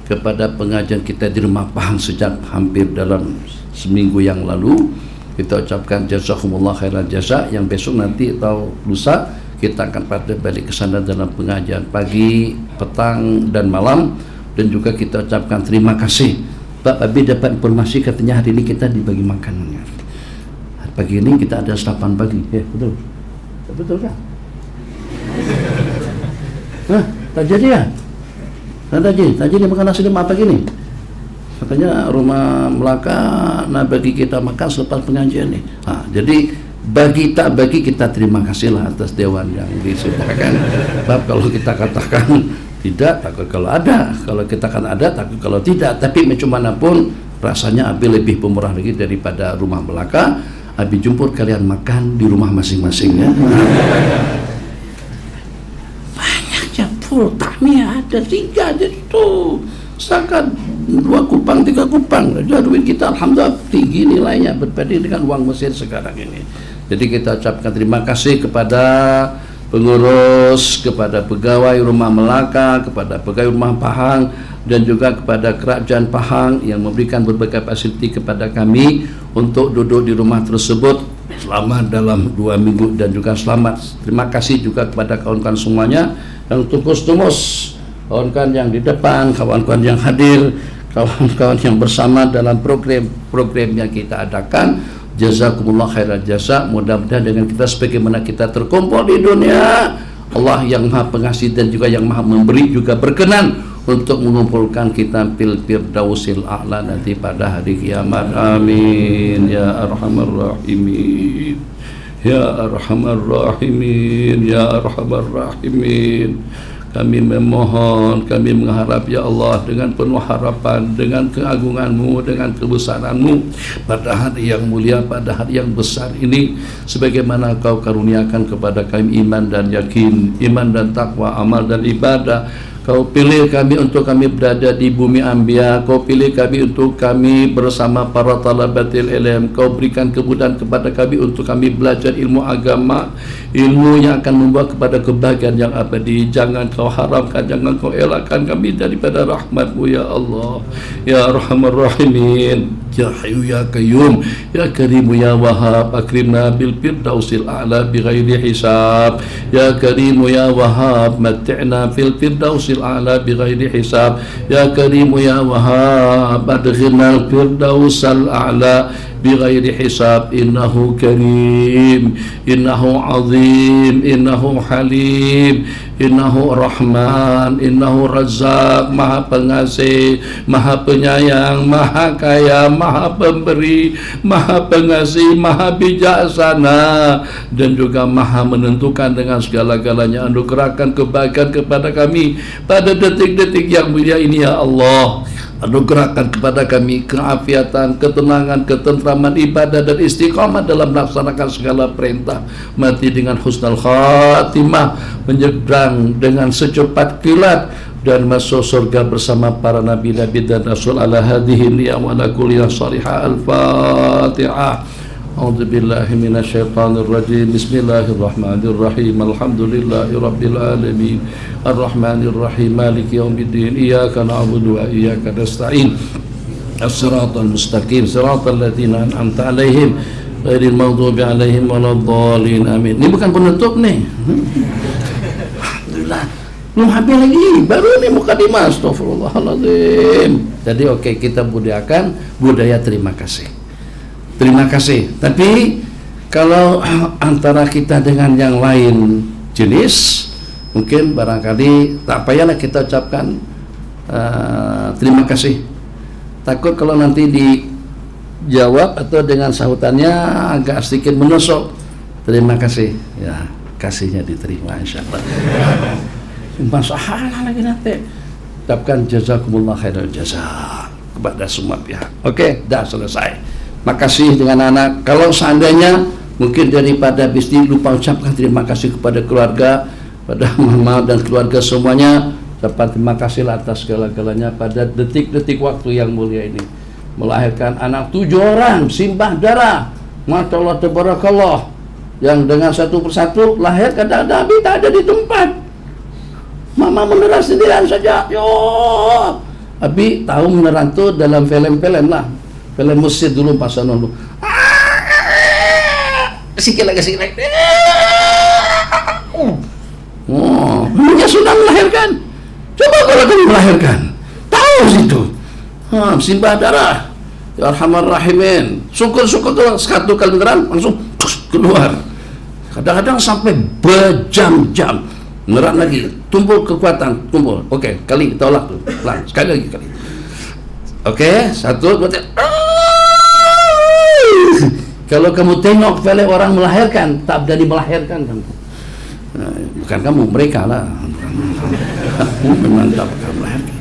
kepada pengajian kita di rumah Pahang sejak hampir dalam seminggu yang lalu. Kita ucapkan jazakumullah khairan jasa, yang besok nanti atau lusa kita akan pada balik ke sana dalam pengajian pagi, petang dan malam. dan juga kita ucapkan terima kasih. Pak Abi dapat informasi katanya hari ini kita dibagi makanannya. Pagi ini kita ada sarapan pagi. Betul. Betul kan? Tak jadi ya? Tak jadi makan nasi lemak pagi ini. Makanya Rumah Melaka bagi kita makan selepas pengajian nih. Jadi bagi tak bagi kita terima kasihlah atas dewan yang disediakan. Sebab kalau kita katakan tidak, takut kalau ada. Kalau kita kan ada, takut kalau tidak. Tapi macam mana pun rasanya Abi lebih pemurah lagi daripada Rumah Melaka. Abi jemput kalian makan di rumah masing-masing ya. Banyaknya full tahmiyah ada 3 jadi tuh. Setakat 2 kupang 3 kupang aja duit kita alhamdulillah tinggi nilainya berbanding dengan uang Mesir sekarang ini. Jadi kita ucapkan terima kasih kepada pengurus, kepada pegawai Rumah Melaka, kepada pegawai Rumah Pahang, dan juga kepada Kerajaan Pahang yang memberikan berbagai fasiliti kepada kami untuk duduk di rumah tersebut selama dalam 2 minggu, dan juga selamat. Terima kasih juga kepada kawan-kawan semuanya yang tumus-tumus, kawan-kawan yang di depan, kawan-kawan yang hadir, kawan-kawan yang bersama dalam program yang kita adakan. Jazakumullah khairan jasa. Mudah-mudahan dengan kita sebagaimana kita terkumpul di dunia, Allah yang Maha Pengasih dan juga yang Maha Memberi juga berkenan untuk mengumpulkan kita fil firdausil a'la nanti pada hari kiamat. Amin ya arhamar rahimin. Ya arhamar rahimin. Ya arhamar rahimin. Kami memohon, kami mengharap ya Allah dengan penuh harapan, dengan keagungan-Mu, dengan kebesaran-Mu pada hari yang mulia, pada hari yang besar ini, sebagaimana Kau karuniakan kepada kami iman dan yakin, iman dan takwa, amal dan ibadah. Kau pilih kami untuk kami berada di bumi Anbiya. Kau pilih kami untuk kami bersama para talabatil ilm. Kau berikan kemudahan kepada kami untuk kami belajar ilmu agama, ilmu yang akan membawa kepada kebahagiaan yang abadi. Jangan Kau haramkan, jangan Kau elakkan kami daripada rahmat-Mu ya Allah ya Arhamar Rahimin. Ya Hayyu ya Qayyum ya Karimu ya Wahhab, akrimna bil firdausil a'la bighairi hisab. Ya Karimu ya Wahhab, matti'na fil firdausil a'la bighairi hisab. Ya Karimu ya Wahhab, adkhilna al firdausal a'la bighairi hisab. Innahu karim, innahu azim, innahu halim, innahu rahman, innahu razzaq. Maha pengasih, maha penyayang, maha kaya, maha pemberi, maha pengasih, maha bijaksana, dan juga maha menentukan dengan segala-galanya. Anugerahkan kebahagiaan kepada kami pada detik-detik yang mulia ini ya Allah. Anugerahkan kepada kami keafiatan, ketenangan, ketentraman, ibadah dan istiqamah dalam melaksanakan segala perintah. Mati dengan husnul khatimah, menyeberang dengan secepat kilat, dan masuk surga bersama para nabi-nabi dan rasul ala hadhihi niyam wa ala kulli salihah. Al-Fatihah. A'udzu billahi minasyaitonir rajim. Bismillahirrahmanirrahim. Alhamdulillahi rabbil alamin. Arrahmanir rahim. Maliki yaumiddin. Iyyaka na'budu wa iyyaka nasta'in. As-siratal mustaqim. Siratal ladzina an'amta 'alaihim ghairil maghdubi 'alaihim waladdallin. Amin. Ini bukan penutup nih. Alhamdulillah. Belum habis lagi. Baru ini mukadimah. Astagfirullahaladzim. Jadi oke, kita budayakan budaya terima kasih. Terima kasih. Tapi kalau antara kita dengan yang lain jenis, mungkin barangkali tak payahlah kita ucapkan terima kasih. Takut kalau nanti dijawab atau dengan sahutannya agak sedikit menusuk. Terima kasih. Ya, kasihnya diterima insyaallah. Masalah lagi nanti. Ucapkan jazakumullah khairal jazaa kepada semua pihak. Oke, dah selesai. Makasih dengan anak. Kalau seandainya mungkin daripada bisnis lupa ucapkan terima kasih kepada keluarga, pada mama dan keluarga semuanya, ucapkan terima kasih atas segala-galanya pada detik-detik waktu yang mulia ini. Melahirkan anak 7 orang simbah darah, Masya Allah tabarakallah, yang dengan satu persatu lahir kadang-kadang Abi tak ada di tempat. Mama menerang sendirian saja. Yo, Abi tahu menerang tu dalam film-film lah. Film Mesir dulu pasal dulu. Sikit lagi. Oh, dia sudah melahirkan. Coba kalau kamu melahirkan. terus itu. Simbah darah. Ya Arhamar Rahimin. Syukur-syukur tuh satu kali neran langsung keluar. Kadang-kadang sampai berjam-jam. Neran lagi, tumpul kekuatan, tumpul. Oke, kali tolak tuh. Pelan, sekali lagi kali. Oke, 1 2 3. Kalau kamu tengok film orang melahirkan, tak berani melahirkan kamu. Bukan kamu, mereka lah. Memang tak berani melahirkan.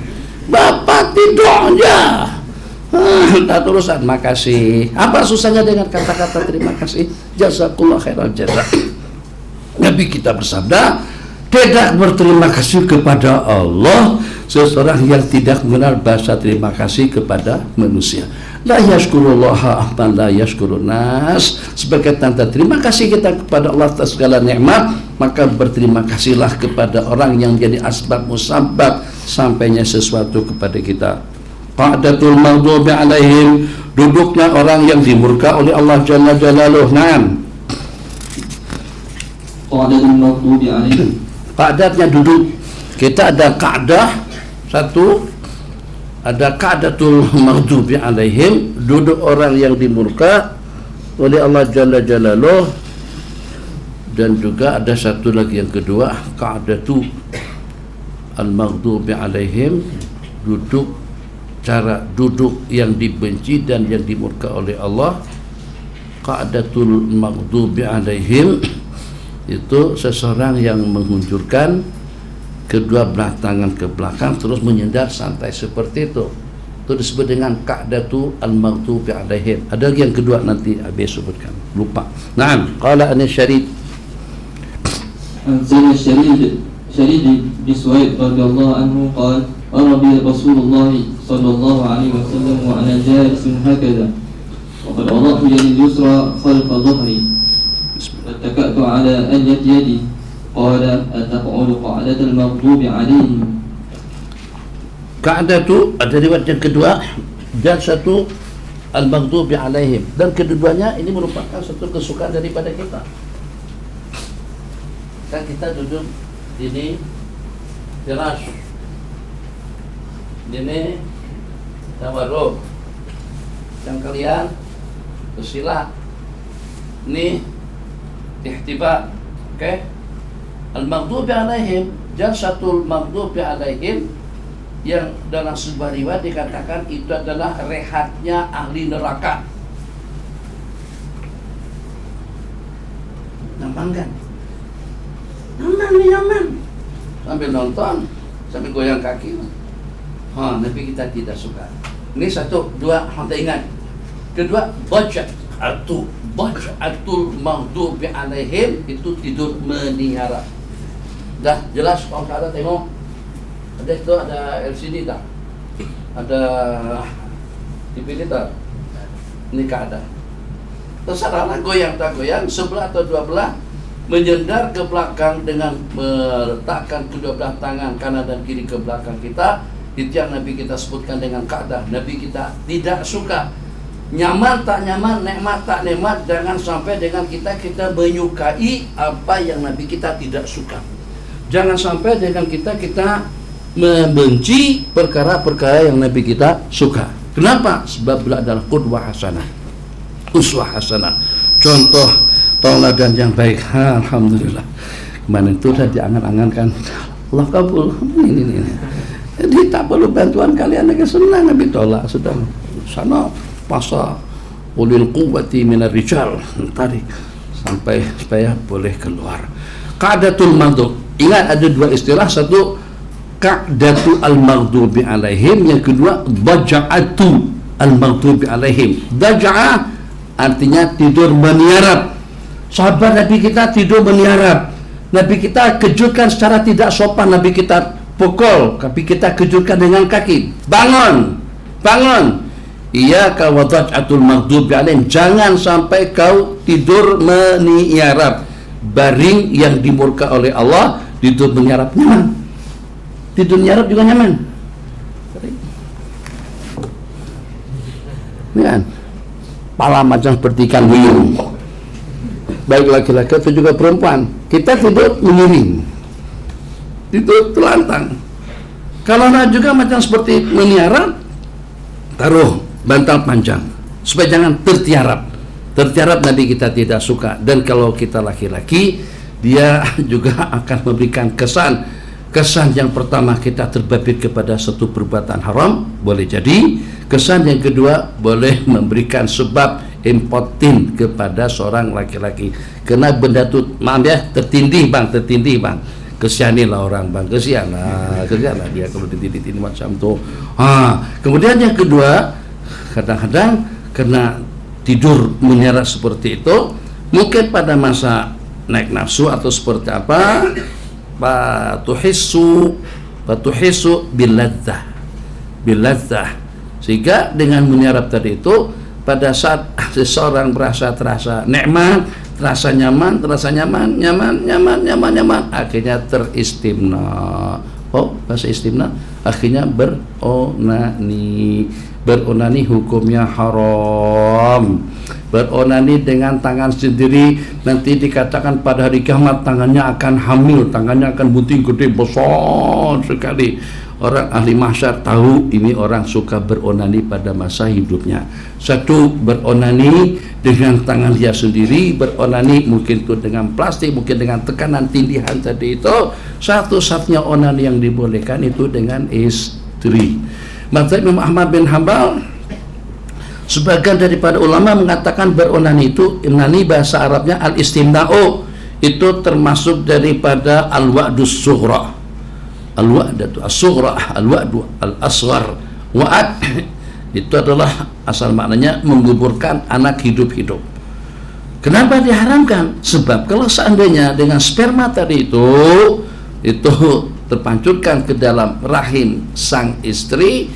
Bapak tidur aja. Tak terusan, makasih. Apa susahnya dengan kata-kata terima kasih? Jazakallah khairan jazak. Nabi kita bersabda, tidak berterima kasih kepada Allah seseorang yang tidak mengenal bahasa terima kasih kepada manusia. La yashkurullaha man la yashkurun nas. Sebagai tanda terima kasih kita kepada Allah atas segala nikmat, maka berterima kasihlah kepada orang yang jadi asbab musabab sampainya sesuatu kepada kita. Qa'datul maghdubi alaihim, duduknya orang yang dimurka oleh Allah Jalla Jalaluh. Naam. Qa'datul maghdubi alaihim. Qa'datnya duduk. Kita ada qa'dah satu, ada qa'datul maghdubi alaihim, duduk orang yang dimurka oleh Allah Jalla Jalaluh. Dan juga ada satu lagi yang kedua, qa'datu al-maghdubi alaihim, duduk cara duduk yang dibenci dan yang dimurka oleh Allah. Qa'datul maghdubi alaihim itu seseorang yang menghunjurkan kedua belah tangan ke belakang terus menyandar santai seperti itu. Itu disebut dengan qa'datu al-maghdubi alaihim. Ada lagi yang kedua nanti habis sebutkan, lupa. Naam, qala an-Syarid. An Syarid bin Suwaid radhiyallahu anhu qala Arabi Rasulullah sallallahu alaihi wasallam wa ana jalisun hakadha wa qad wada'tu yadi al-yusra khalfa dhahri fattaka'tu ala yadi qala ataq'udu qa'datal maghdubi alaihim. Qa'datu ada riwayat yang kedua, dan satu al-maghdubi alaihim, dan keduanya ini merupakan satu kesukaan daripada kita. Kan kita duduk ini teras, ini tawarruk, yang kalian bersilah, ini ihtiba. Oke, al-maghdubi alaihim, jalsatul maghdubi alaihim, yang dalam sebuah riwayat dikatakan itu adalah rehatnya ahli neraka. Nyaman kan? Nyaman. Sambil nonton, sambil goyang kaki. Nabi kita tidak suka. Ini satu, dua, anda ingat. Kedua, baja'atul maghdubi alaihim, itu tidur meniara. Dah jelas kalau ada tengok. Ada itu, ada LCD tak? Ada TV tak? Ini keadaan. Terserahlah goyang tak goyang, sebelah atau dua belah, menyendar ke belakang dengan meletakkan kedua belah tangan kanan dan kiri ke belakang kita. Itu yang Nabi kita sebutkan dengan qa'dah. Nabi kita tidak suka. Nyaman tak nyaman, nikmat tak nikmat, jangan sampai dengan kita menyukai apa yang Nabi kita tidak suka. Jangan sampai dengan kita membenci perkara-perkara yang Nabi kita suka. Kenapa? Sebab beliau adalah qudwah hasanah, uswah hasanah, contoh tauladan yang baik. Alhamdulillah. Kemarin itu sudah diangan-angankan, Allah kabul. Ini. Jadi tak perlu bantuan kalian lagi, senang Nabi tolak. Sudah sana pasal ulil quwwati minar rijal, tarik sampai supaya boleh keluar. Qa'datul maghdub. Ingat ada dua istilah, satu qa'datu al-maghdubi alaihim, yang kedua baja'atu al-maghdubi alaihim. Baja'a artinya tidur meniarap. Sahabat Nabi kita tidur meniarap. Nabi kita kejutkan secara tidak sopan, Nabi kita pukul, tapi kita kejutkan dengan kaki. Bangun. Iyyaka wa dhaj'atul maghdubi alaihim, jangan sampai kau tidur meniarap. Baring yang dimurka oleh Allah, tidur meniarap nyaman. Tidur meniarap juga nyaman. Kan? Pala macam seperti ikan hiu. Baik laki-laki atau juga perempuan, kita tidur mengiring, tidur telantang. Kalau juga macam seperti meniarap, taruh bantal panjang supaya jangan tertiarap. Tertiarap Nabi kita tidak suka. Dan kalau kita laki-laki, dia juga akan memberikan kesan yang pertama, kita terbabit kepada satu perbuatan haram, boleh jadi. Kesan yang kedua, boleh memberikan sebab impoten kepada seorang laki-laki. Karena benda itu, maaf ya, tertindih bang. Kesianilah orang bang, kesianlah dia kalau ditindih macam tu. Kemudian yang kedua, kadang-kadang kena tidur menyerah seperti itu, mungkin pada masa naik nafsu atau seperti apa, tuhissu biladzah, sehingga dengan menyerap tadi itu, pada saat seseorang terasa nikmat, terasa nyaman, akhirnya teristimna. Bahasa istimna, akhirnya beronani hukumnya haram. Beronani dengan tangan sendiri, nanti dikatakan pada hari kiamat tangannya akan hamil, tangannya akan bunting gede besar sekali. Orang ahli mahsyar tahu ini orang suka beronani pada masa hidupnya. Satu, beronani dengan tangan dia sendiri, beronani mungkin itu dengan plastik, mungkin dengan tekanan tindihan tadi itu. Satu-satunya onani yang dibolehkan itu dengan istri. Mazhab Imam Ahmad bin Hanbal, sebagian daripada ulama mengatakan beronani itu, onani bahasa Arabnya al-istimna'u, itu termasuk daripada al-wa'dus sughra. Al-wa'datu as-sughra, al-wa'du al-asghar. Wa'ad itu adalah asal maknanya menguburkan anak hidup-hidup. Kenapa diharamkan? Sebab kalau seandainya dengan sperma tadi itu terpancurkan ke dalam rahim sang istri,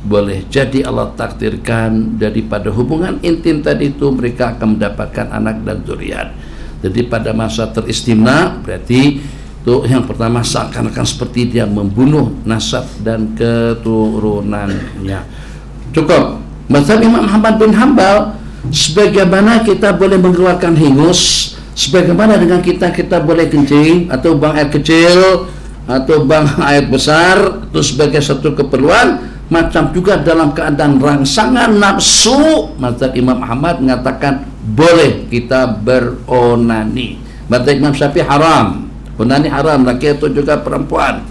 boleh jadi Allah takdirkan daripada hubungan intim tadi itu mereka akan mendapatkan anak dan zuriat. Jadi pada masa teristimna, berarti itu yang pertama seakan-akan seperti dia membunuh nasab dan keturunannya. Cukup. Mazhab Imam Ahmad bin Hanbal, sebagaimana kita boleh mengeluarkan hingus, sebagaimana dengan kita boleh kencing atau buang air kecil atau buang air besar itu sebagai satu keperluan, macam juga dalam keadaan rangsangan nafsu, mazhab Imam Ahmad mengatakan boleh kita beronani. Mazhab Imam Syafi'i haram. Onani haram, laki atau juga perempuan.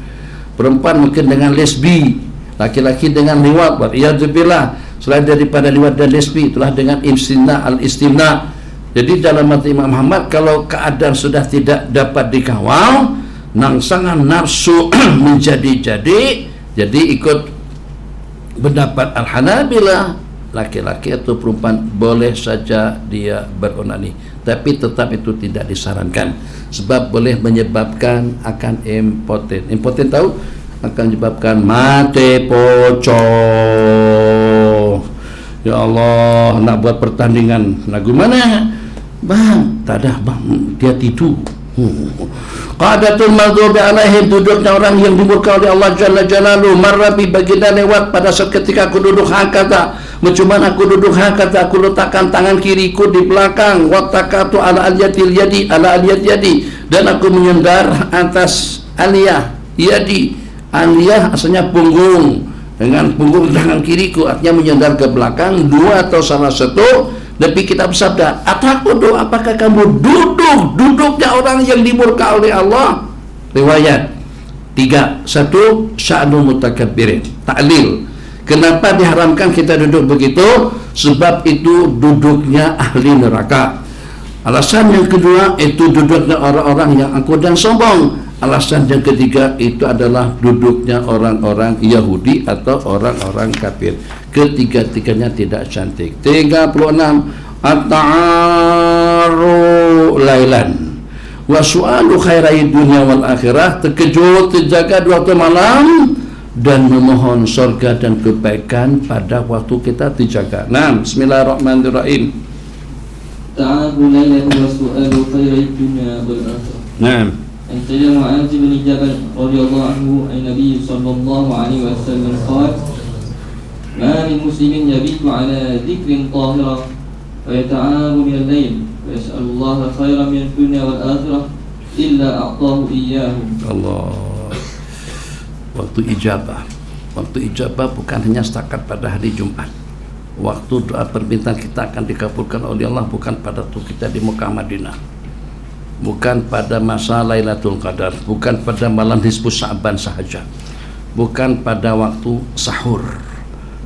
Perempuan mungkin dengan lesbi, laki-laki dengan liwat. Waliyadzubillah. Selain daripada liwat dan lesbi, itulah dengan istimna, al-istimna. Jadi dalam mazhab Imam Ahmad, kalau keadaan sudah tidak dapat dikawal, rangsangan nafsu menjadi-jadi, jadi ikut pendapat Al-Hanabilah, laki-laki atau perempuan boleh saja dia beronani, tapi tetap itu tidak disarankan sebab boleh menyebabkan akan impoten. Impoten tahu akan menyebabkan mate pocong. Ya Allah, nak buat pertandingan lagu mana bang? Tak ada bang, dia tidur. Qadatul maghdubi alaihim, duduknya orang yang dimurka oleh Allah Jalla Jalaluhu. Marrabi, baginda lewat pada saat ketika aku duduk hakata, cuma aku duduk hakata, aku letakkan tangan kiriku di belakang, wattakatu ala aliyatil yadi, ala aliyat yadi, dan aku menyandar atas aliyah yadi. Aliyah asalnya punggung, dengan punggung tangan kiriku artinya menyandar ke belakang, dua atau salah satu. Tapi kita bersabda, atakudu, apakah kamu duduknya orang yang dimurka oleh Allah? Riwayat 3. 1. Sya'nul mutakabbirin, ta'lil. Kenapa diharamkan kita duduk begitu? Sebab itu duduknya ahli neraka. Alasan yang kedua, itu duduknya orang-orang yang angkuh dan sombong. Alasan yang ketiga, itu adalah duduknya orang-orang Yahudi atau orang-orang kafir. Ketiga-tiganya tidak cantik. 36. At-ta'aru lailan wa su'alu khairai dunia wal akhirah, terkejut, terjaga di waktu malam dan memohon surga dan kebaikan pada waktu kita terjaga. Nah, bismillahirrahmanirrahim. Ta'aru lailan wa su'alu khairai dunia wal akhirah. Nah, عن سيدنا معاذ بن جبل رضي الله عنه عن النبي صلى الله عليه وسلم قال: ما من مسلم يبيت على ذكر طاهرة ويتعاهد من الليل ويسأل الله خيرا من الدنيا والآخرة إلا أعطاه إياه. Allah. waktu ijabah. Waktu ijabah bukan hanya setakat pada hari Jumat. Waktu doa permintaan kita akan dikabulkan oleh Allah bukan pada waktu kita di Mekah Madinah, bukan pada masa Lailatul Qadar, bukan pada malam nisfu Sya'ban sahaja, bukan pada waktu sahur,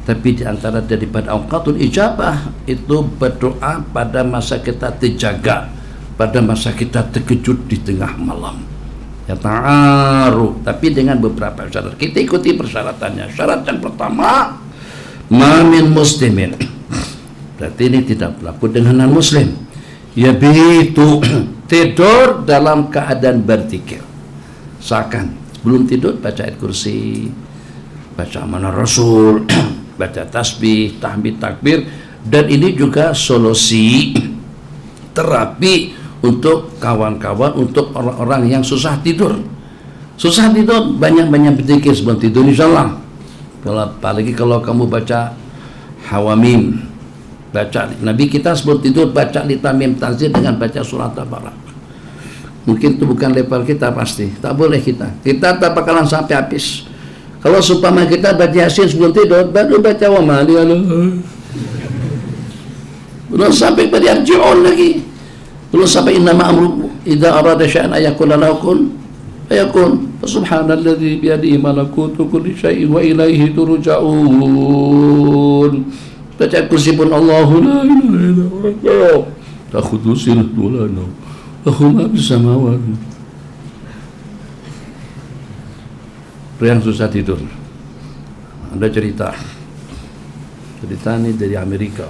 tapi di antara daripada auqatul ijabah itu berdoa pada masa kita terjaga, pada masa kita terkejut di tengah malam. Ya ta'aruf, tapi dengan beberapa syarat. Kita ikuti persyaratannya. Syarat yang pertama, mamin muslimin. Berarti ini tidak berlaku dengan non muslim. Yabitu, tidur dalam keadaan berzikir. Seakan sebelum tidur baca ayat kursi, baca amanah Rasul, baca tasbih, tahmid, takbir. Dan ini juga solusi terapi untuk kawan-kawan, untuk orang-orang yang susah tidur. Susah tidur, banyak-banyak berzikir sebelum tidur, insyaallah. Apalagi kalau kamu baca Hawamim, baca Nabi kita sebelum tidur baca Litamim Tanzil dengan baca surat Al-Baqarah. Mungkin itu bukan level kita, pasti tak boleh kita tak bakalan sampai habis. Kalau supaya kita baca Yasin sebelum tidur, baru baca wa ma belum sampai pada Yarji'un lagi, belum sampai innama amruhu idza arada syai'an ayaqula lahu kun fayakun. Subhanalladzi biyadihi malakutu kulli syai'in wa ilaihi turja'un. Baca kursi pun Allahu la ilaha illallah ta'khudhu sinatun wa la nawm lahu ma fis samawati. Yang susah tidur, ada cerita ini dari Amerika.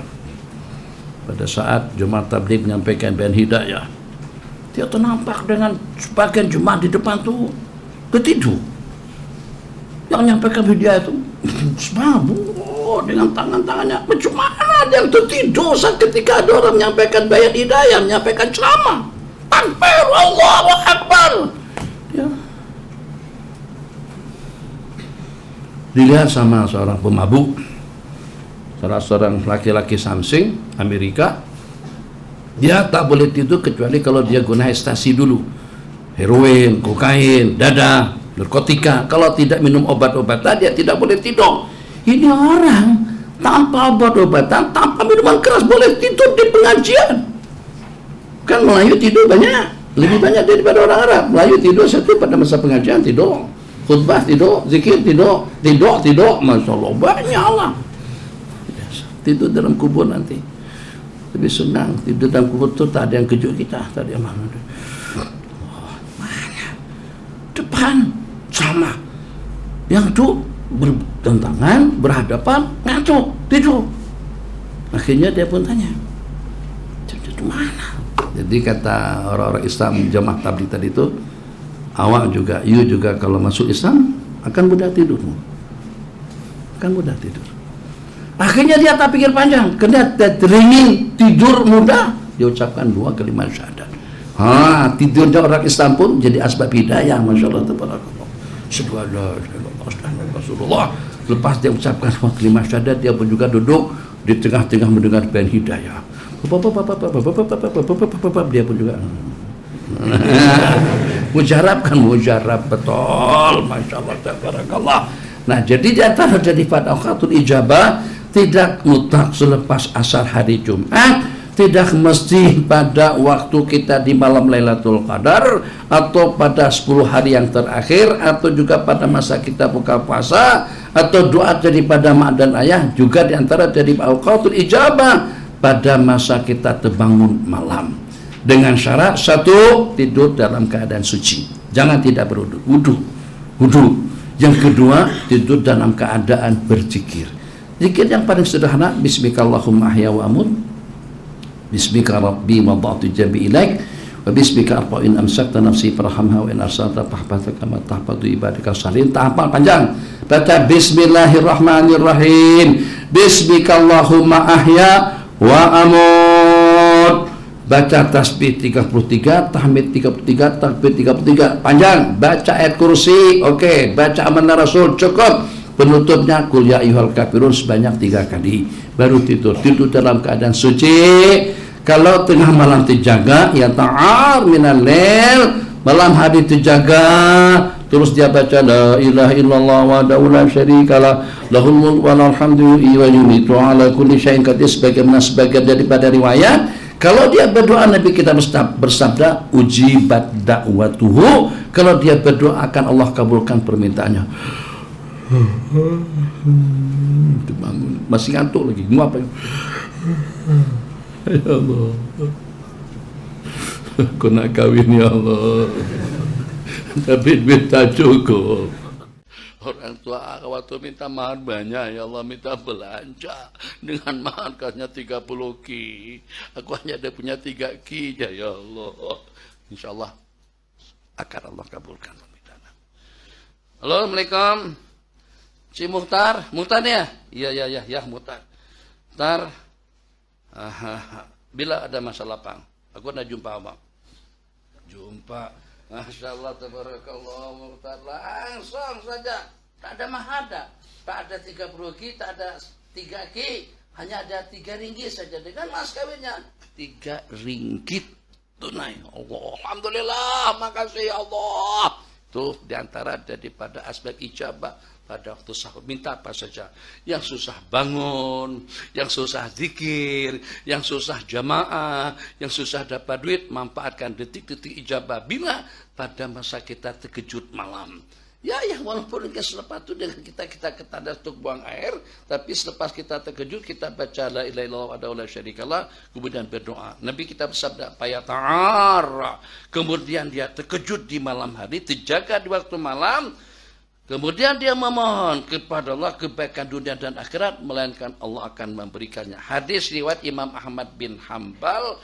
Pada saat Jemaat Tabligh menyampaikan bayan hidayah, dia ternampak dengan sebagian jemaah di depan tuh ketidur. Yang menyampaikan hidayah itu semabuk dengan tangan-tangannya. Bagaimana dia tertidur saat ketika ada orang menyampaikan bayan hidayah, menyampaikan ceramah, takbir, Allahu Akbar. Ya. Dilihat sama seorang pemabuk, salah seorang laki-laki Samsing Amerika. Dia tak boleh tidur kecuali kalau dia guna ekstasi dulu, heroin, kokain, dada, narkotika. Kalau tidak minum obat-obatan dia tidak boleh tidur. Ini orang tanpa obat-obatan, tanpa minuman keras boleh tidur di pengajian. Kan Melayu tidur banyak, lebih banyak daripada orang Arab. Melayu tidur satu pada masa pengajian tidur, khutbah tidur, zikir tidur, Masya Allah banyak Allah. Tidur dalam kubur nanti lebih senang. Tidur dalam kubur tu tak ada yang kejut kita, tak ada yang mana. Mana depan sama yang tu bertentangan, berhadapan, ngantuk, tidur. Akhirnya dia pun tanya, itu mana? Jadi kata orang-orang Islam Jemaah Tabligh tadi itu, awak juga, you juga kalau masuk Islam akan mudah tidurmu, akan mudah tidur. Akhirnya dia tak pikir panjang, kena teringin tidur mudah, dia ucapkan 2 kalimat syahadat. Tidurnya orang Islam pun jadi asbab hidayah. Masya Allah, tabarakallah. Rasulullah. Lepas dia ucapkan 2 kalimat syahadat, dia pun juga duduk di tengah-tengah mendengar bayan hidayah. Dia pun juga mujarab betul. Masya Allah, tabarakallah. Nah, jadi di antara daripada auqatul ijabah tidak mutlak selepas asar hari Jumat, tidak mesti pada waktu kita di malam Lailatul Qadar, atau pada 10 hari yang terakhir, atau juga pada masa kita buka puasa, atau doa daripada mak dan ayah. Juga di antara dari auqatul ijabah pada masa kita terbangun malam, dengan syarat satu, tidur dalam keadaan suci, jangan tidak berwudu. Yang kedua, tidur dalam keadaan berzikir. Zikir yang paling sederhana, bismikallahumma ahya wa amut, bismika rabbi wada'tu jambi ilaik, wa bismika arba'in amsakta nafsi farhamha wa in arsalta tahfadha kama tahfadhu ibadika salihin. Tahapan panjang. Baca bismillahirrahmanirrahim, bismikallahumma ahya wa amut. Baca tasbih 33, tahmid 33, takbir 33, panjang. Baca ayat kursi, oke. Baca amanah Rasul, cukup. Penutupnya kul ya ayyuhal kafirun sebanyak 3 kali. Baru tidur dalam keadaan suci. Kalau tengah malam terjaga, ya ta'ar minal lail, malam hari terjaga, Terus dia baca la ilaha illallah wahdahu la syarikalah lahul mulku wa lahul hamdu wa yumiitu ala kulli syai'in qadir, sebagian daripada riwayat kalau dia berdoa Nabi kita bersabda ujibat da'watuhu, kalau dia berdoa akan Allah kabulkan permintaannya. Bangun, masih ngantuk lagi, nguap ya. Ya Allah, aku nak kawin ya Allah, tapi duit tak cukup. Orang tua waktu minta mahar banyak, ya Allah minta belanja dengan mahar kasnya 30 ki, aku hanya ada punya 3 ki ya Allah. Insya Allah akan Allah kabulkan permintaan. Halo, Assalamualaikum. Si Muhtar ya? Iya, Muhtar. Muhtar, bila ada masalah Bang, aku nak jumpa Abang. Jumpa, Masya Allah, tabarakallah, Muhtar, langsung saja. Tak ada mahada, tak ada 30 ki, tak ada 3 ki, hanya ada 3 ringgit saja dengan mas kawinnya. 3 ringgit tunai. Allah, alhamdulillah, makasih Allah. Tuh diantara daripada aspek ijabah pada waktu sahur, minta apa saja. Yang susah bangun, yang susah zikir, yang susah jamaah, yang susah dapat duit, manfaatkan detik-detik ijabah. Bila pada masa kita terkejut malam, ya walaupun selepas itu dengan kita ketadas untuk buang air, tapi selepas kita terkejut kita baca la ilaha illallah wahdahu la syarikalah, kemudian berdoa. Nabi kita bersabda payata'ara, kemudian dia terkejut di malam hari, terjaga di waktu malam, kemudian dia memohon kepada Allah kebaikan dunia dan akhirat, melainkan Allah akan memberikannya. Hadis riwayat Imam Ahmad bin Hanbal,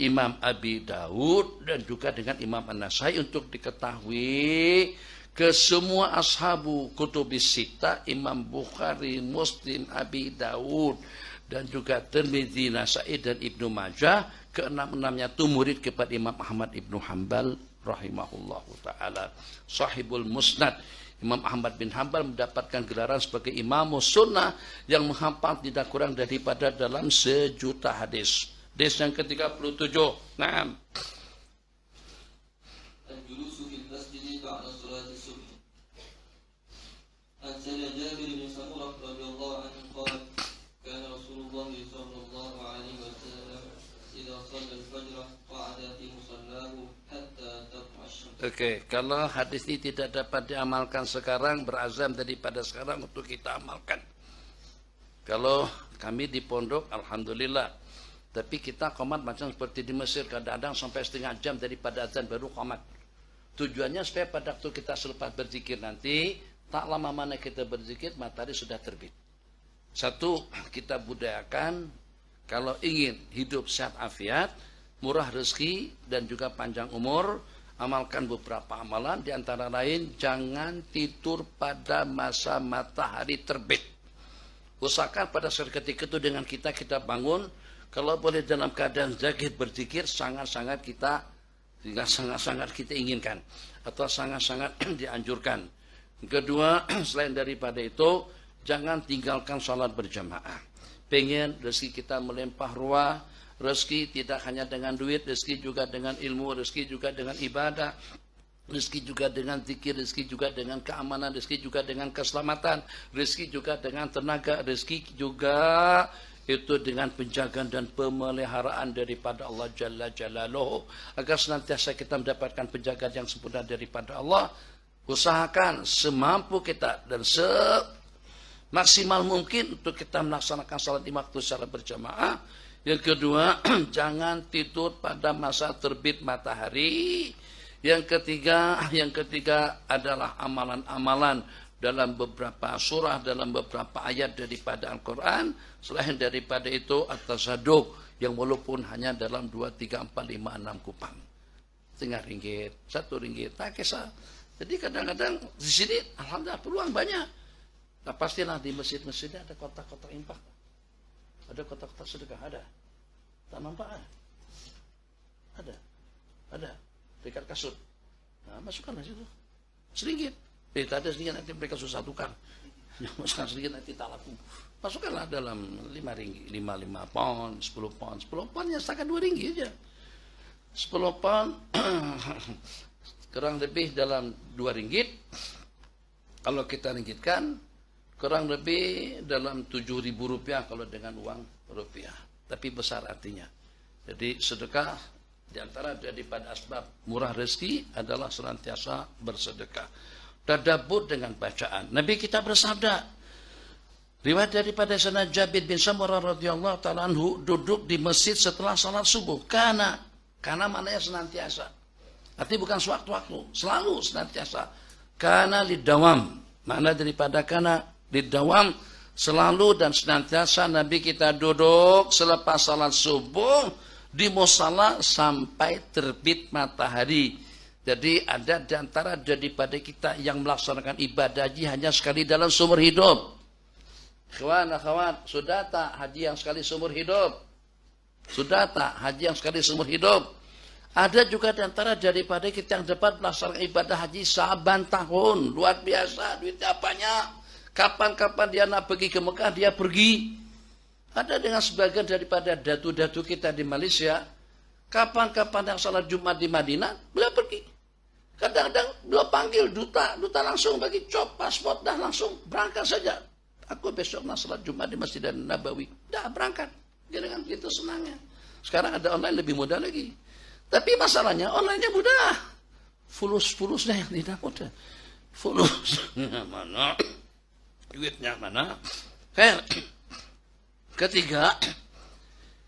Imam Abi Daud, dan juga dengan Imam An-Nasai. Untuk diketahui ke semua ashabu kutubis sita, Imam Bukhari, Muslim, Abi Daud, dan juga Tirmidzi, Nasai, dan Ibnu Majah, keenam-enamnya itu murid kepada Imam Ahmad Ibnu Hanbal rahimahullahu ta'ala, sahibul musnad. Imam Ahmad bin Hanbal mendapatkan gelaran sebagai Imamus Sunnah yang menghafal tidak kurang daripada dalam 1.000.000 hadis. Hadis yang ke-37. Naam. Al-julusu fil masjid ba'da salati subh. An Jabir bin Samurah radhiyallahu anhu qala kana Rasulullah sallallahu alaihi wasallam idza shalla al-fajr qa'ada fi musallahu hatta tatlu'a asy-syams. Oke, kalau hadis ini tidak dapat diamalkan sekarang, berazam daripada sekarang untuk kita amalkan. Kalau kami di pondok, alhamdulillah. Tapi kita qomat macam seperti di Mesir, kadang-kadang sampai setengah jam daripada azan baru qomat. Tujuannya supaya pada waktu kita selepas berzikir nanti, tak lama mana kita berzikir, matahari sudah terbit. Satu, kita budayakan, kalau ingin hidup sehat afiat, murah rezeki, dan juga panjang umur, amalkan beberapa amalan, di antara lain jangan tidur pada masa matahari terbit. Usahakan pada saat ketika itu dengan kita bangun, kalau boleh dalam keadaan zikir berzikir, sangat-sangat kita inginkan atau sangat-sangat dianjurkan. Kedua, selain daripada itu, jangan tinggalkan salat berjamaah. Pengen rezeki kita melimpah ruah, rezeki tidak hanya dengan duit, rezeki juga dengan ilmu, rezeki juga dengan ibadah, rezeki juga dengan zikir, rezeki juga dengan keamanan, rezeki juga dengan keselamatan, rezeki juga dengan tenaga, rezeki juga itu dengan penjagaan dan pemeliharaan daripada Allah Jalla Jalaluhu, agar senantiasa kita mendapatkan penjagaan yang sempurna daripada Allah. Usahakan semampu kita dan semaksimal mungkin untuk kita melaksanakan salat 5 waktu secara berjamaah. Yang kedua, jangan tidur pada masa terbit matahari. Yang ketiga adalah amalan-amalan dalam beberapa surah, dalam beberapa ayat daripada Al-Quran. Selain daripada itu, at-tasadduq, yang walaupun hanya dalam 2, 3, 4, 5, 6 kupang. Setengah ringgit, 1 ringgit, tak kisah. Jadi kadang-kadang di sini, alhamdulillah peluang banyak. Nah, pastilah di masjid-masjidnya ada kotak-kotak infak. Ada kotak-kotak sedekah, ada. Tak nampak? Ada. Dekat kasut. Nah, masukkanlah situ. Seringgit. Tak ada sedikit, nanti mereka susah tukar. Masukkan sedikit nanti tak laku. Masukkanlah dalam 5 ringgit, 5 pound, 10 pound. 10 pound yang setakat 2 ringgit aja. 10 pound kurang lebih dalam 2 ringgit. Kalau kita ringgitkan, kurang lebih dalam 7.000 rupiah kalau dengan uang rupiah. Tapi besar artinya. Jadi sedekah diantara daripada asbab murah rezeki adalah senantiasa bersedekah. Tadabbur dengan bacaan. Nabi kita bersabda, riwayat daripada Sayyidina Jabir bin Samurah radhiyallahu ta'ala anhu, duduk di masjid setelah salat subuh. Karena maknanya senantiasa. Artinya bukan sewaktu-waktu, selalu senantiasa. Karena lidawam. Makna daripada karena lidawam, selalu dan senantiasa Nabi kita duduk selepas salat subuh di musala sampai terbit matahari. Jadi ada di antara daripada kita yang melaksanakan ibadah haji hanya sekali dalam seumur hidup. Ikhwan, akhwat, sudah tak haji yang sekali seumur hidup? Sudah tak haji yang sekali seumur hidup? Ada juga di antara daripada kita yang dapat melaksanakan ibadah haji saban tahun. Luar biasa, duitnya banyak. Kapan-kapan dia nak pergi ke Mekah, dia pergi. Ada dengan sebagian daripada datu-datu kita di Malaysia. Kapan-kapan yang salat Jumat di Madinah, beliau pergi. Kadang-kadang beliau panggil duta langsung bagi cop paspor, dah langsung berangkat saja. Aku besok nak salat Jumat di Masjid Nabawi. Dah berangkat. Dengan gitu senangnya. Sekarang ada online lebih mudah lagi. Tapi masalahnya online-nya mudah. Fulus-fulusnya yang tidak mudah. Fulusnya mana? Duitnya mana? Ketiga,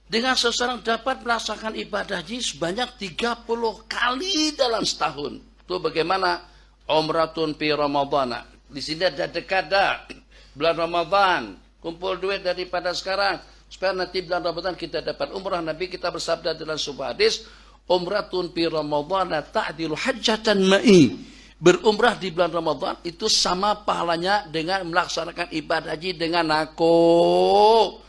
dengan seseorang dapat melaksanakan ibadah haji sebanyak 30 kali dalam setahun. Itu bagaimana? Umratun fi Ramadhan. Di sini ada dekada bulan Ramadan. Kumpul duit daripada sekarang supaya nanti bulan Ramadan kita dapat umrah. Nabi kita bersabda dalam sebuah hadis, umratun fi Ramadhan ta'dilu hajjatan ma'i. Berumrah di bulan Ramadan itu sama pahalanya dengan melaksanakan ibadah haji dengan aku.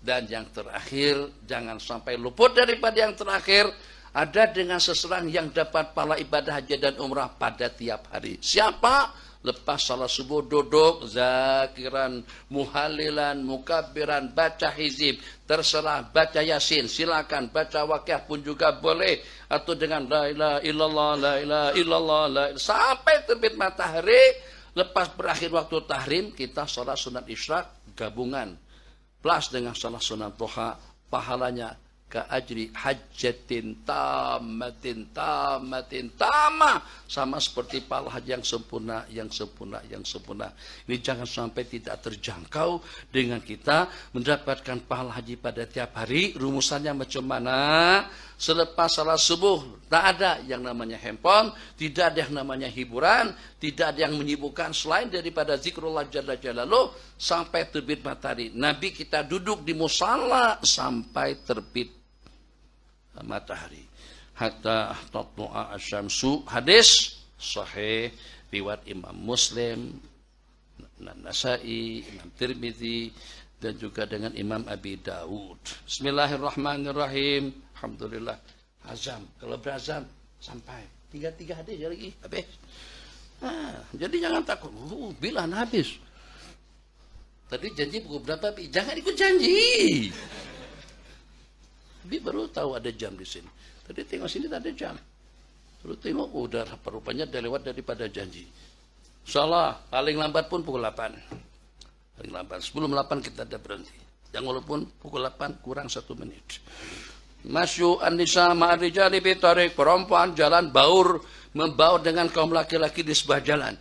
Dan yang terakhir, jangan sampai luput daripada yang terakhir, ada dengan seseorang yang dapat pahala ibadah haji dan umrah pada tiap hari. Siapa? Lepas salat subuh duduk, zakiran, muhalilan, mukabbiran, baca hizib, terserah, baca yasin, silakan, baca waqiah pun juga boleh, atau dengan la ilaha illallah, la ilaha illallah, la ilaha, sampai terbit matahari. Lepas berakhir waktu tahrim, kita salat sunat isyraq gabungan, plus dengan salat sunat duha, pahalanya ka ajri hajjatin tamatin tamah, sama seperti pahala haji yang sempurna. Ini jangan sampai tidak terjangkau dengan kita mendapatkan pahala haji pada tiap hari. Rumusannya macam mana? Selepas salat subuh tak ada yang namanya handphone, tidak ada yang namanya hiburan, tidak ada yang menyibukkan selain daripada zikrullah jalla jalaluh sampai terbit matahari. Nabi kita duduk di musalla sampai terbit matahari. Hatta tatlu'a asyamsu. Hadis sahih riwayat Imam Muslim, Nasai, Imam Tirmidzi, dan juga dengan Imam Abi Daud. Bismillahirrahmanirrahim. Alhamdulillah. Azam. Kalau berazam sampai 3 hadis lagi habis. Jadi jangan takut. Bilang habis. Tadi janji pukul berapa? Jangan ikut janji. Dia baru tahu ada jam di sini. Tadi tengok sini tak ada jam. Terus tengok, udah rupanya dah lewat daripada janji. Salah, paling lambat pun pukul 8. Paling lambat. Sebelum 8 kita dah berhenti. Yang walaupun pukul 8 kurang 1 menit. Masyu an-nisa ma'ar-rijali bitarik. Perempuan jalan baur, membaur dengan kaum laki-laki di sebuah jalan.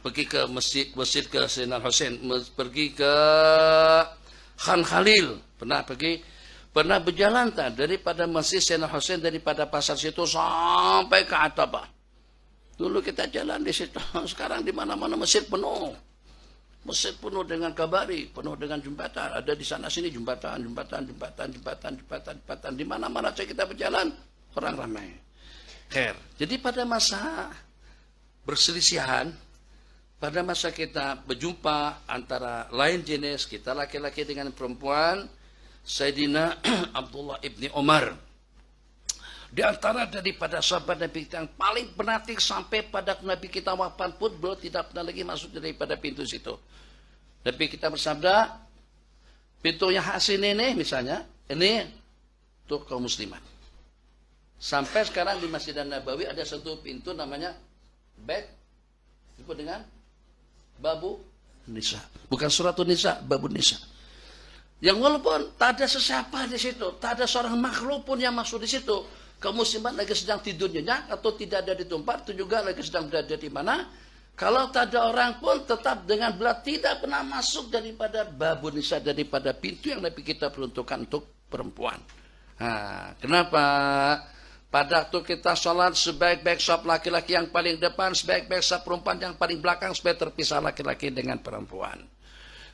Pergi ke masjid ke Sayyidina Husain. Pergi ke Khan Khalil. Pernah berjalan tak daripada Masjid Sayyidina Husain, daripada pasar situ sampai ke Atabah. Dulu kita jalan di situ. Sekarang di mana-mana masjid penuh. Masjid penuh dengan kabari, penuh dengan jembatan. Ada di sana sini jembatan. Di mana-mana saja kita berjalan, orang ramai. Jadi pada masa perselisihan, pada masa kita berjumpa antara lain jenis, kita laki-laki dengan perempuan, Sayyidina Abdullah ibni Umar, di antara daripada sahabat Nabi kita yang paling penatik sampai pada Nabi kita wafat pun beliau tidak pernah lagi masuk daripada pintu situ. Nabi kita bersabda, pintu yang hasin ini misalnya, ini untuk kaum muslimat. Sampai sekarang di Masjid Nabawi ada satu pintu namanya bab, disebut dengan Babu Nisa. Bukan Suratun Nisa, Babu Nisa. Yang walaupun tak ada sesiapa di situ, tak ada seorang makhluk pun yang masuk di situ. Kaum muslimat lagi sedang tidur nyenyak atau tidak ada di tempat, itu juga lagi sedang berada di mana. Kalau tak ada orang pun tetap dengan belat tidak pernah masuk daripada Babu Nisa, daripada pintu yang Nabi kita peruntukkan untuk perempuan. Nah, kenapa? Pada waktu kita sholat, sebaik-baik sholat laki-laki yang paling depan, sebaik-baik sholat perempuan yang paling belakang, supaya terpisah laki-laki dengan perempuan.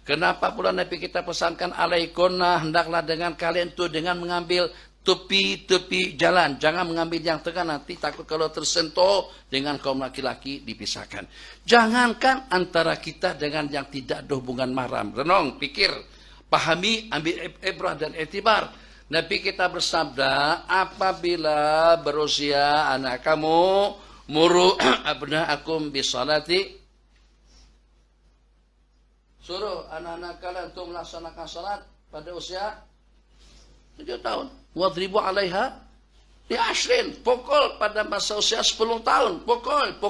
Kenapa pula Nabi kita pesankan alaikunna, hendaklah dengan kalian itu dengan mengambil tepi-tepi jalan. Jangan mengambil yang tengah, nanti takut kalau tersentuh dengan kaum laki-laki dipisahkan. Jangankan antara kita dengan yang tidak ada hubungan mahram. Renung, pikir, pahami, ambil ibrah dan etibar. Nabi kita bersabda, apabila berusia anak kamu, muru abna'akum bisalati, suruh anak-anak kalian untuk melaksanakan salat pada usia 7 tahun. Wadribu alaiha di ashrin, pukul pada masa usia 10 tahun, pukul.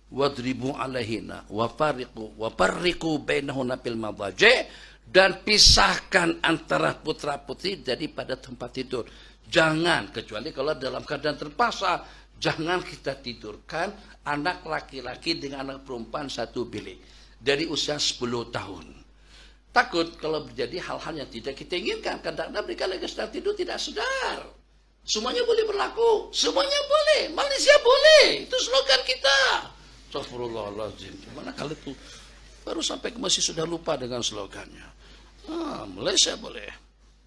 Wadribu alaihina wafarriqu bainahunna fil madaji, dan pisahkan antara putra-putri daripada tempat tidur. Jangan, kecuali kalau dalam keadaan terpaksa, jangan kita tidurkan anak laki-laki dengan anak perempuan satu bilik dari usia 10 tahun. Takut kalau terjadi hal-hal yang tidak kita inginkan. Kadang-kadang mereka lagi sedang tidur tidak sadar. Semuanya boleh berlaku. Semuanya boleh. Malaysia boleh. Itu slogan kita. Astagfirullahaladzim. Gimana kalau itu baru sampai ke masjid sudah lupa dengan slogannya. Malaysia boleh.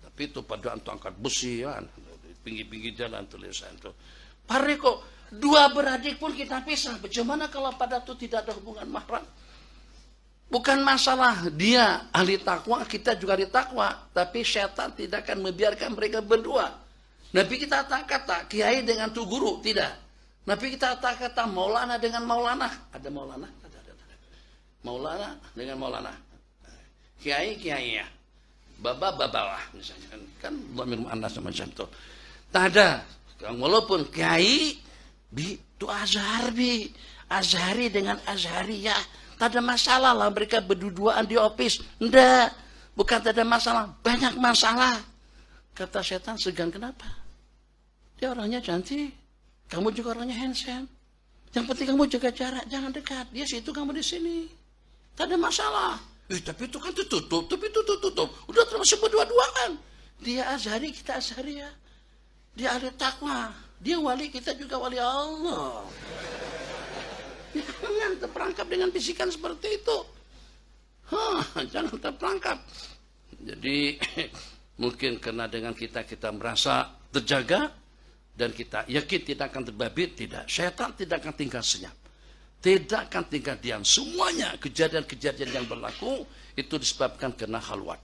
Tapi itu pada antu angkat besi kan. Di pinggir-pinggir jalan tulisan itu. Pareko, dua beradik pun kita pisah. Bagaimana kalau pada itu tidak ada hubungan mahram? Bukan masalah dia ahli takwa, kita juga ahli takwa. Tapi syaitan tidak akan membiarkan mereka berdua. Nabi kita tak kata kiai dengan tu guru, tidak. Nabi kita tak kata maulana dengan maulana. Ada maulana? Ada. Maulana dengan maulana. Kiai ya. Babalah misalnya. Kan dhamir muannas macam itu. Tak ada. Walaupun kiai itu Azhari dengan Azhariyah. Tak ada masalah lah mereka berduaan di office. Enggak. Bukan tak ada masalah. Banyak masalah. Kata setan, segan kenapa? Dia orangnya cantik. Kamu juga orangnya handsome. Yang penting kamu jaga jarak. Jangan dekat. Dia situ, kamu di sini. Tak ada masalah. Tapi itu kan tutup. Udah termasuk berdua-duaan. Dia Azhari, kita Azhariyah. Dia ahli takwa. Dia wali, kita juga wali Allah. Jangan terperangkap dengan bisikan seperti itu. Jangan terperangkap. Jadi mungkin karena dengan kita merasa terjaga dan kita yakin tidak akan terbabit, tidak. Syaitan tidak akan tinggal senyap. Tidak akan tinggal diam. Semuanya kejadian-kejadian yang berlaku itu disebabkan karena khalwat.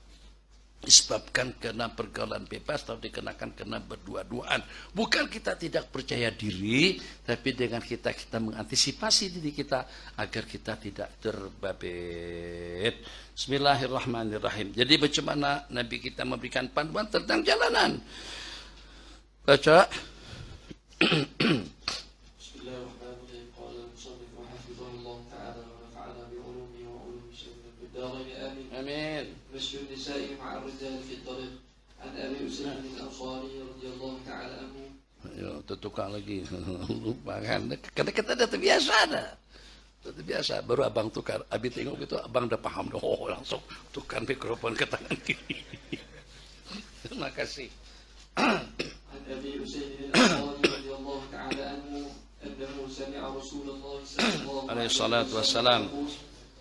Disebabkan karena pergaulan bebas atau dikenakan karena berdua-duaan. Bukan kita tidak percaya diri, tapi dengan kita mengantisipasi diri kita agar kita tidak terbabit. Bismillahirrahmanirrahim. Jadi bagaimana Nabi kita memberikan panduan tentang jalanan? Baca. آمين. مشي النساء مع الرجال في الطريق عن أبي أسيد الأنصاري رضي الله تعالى عنه. Ayo, tertukar lagi. Lupa kan. Karena kita udah terbiasa dah. Terbiasa. Baru abang tukar. Abi tengok itu abang udah paham. Oh, langsung tukar mikrofon ke tangan kiri. Terima kasih. عن أبي أسيد الأنصاري رضي الله تعالى عنه أنه سمع رسول الله صلى الله عليه الصلاة والسلام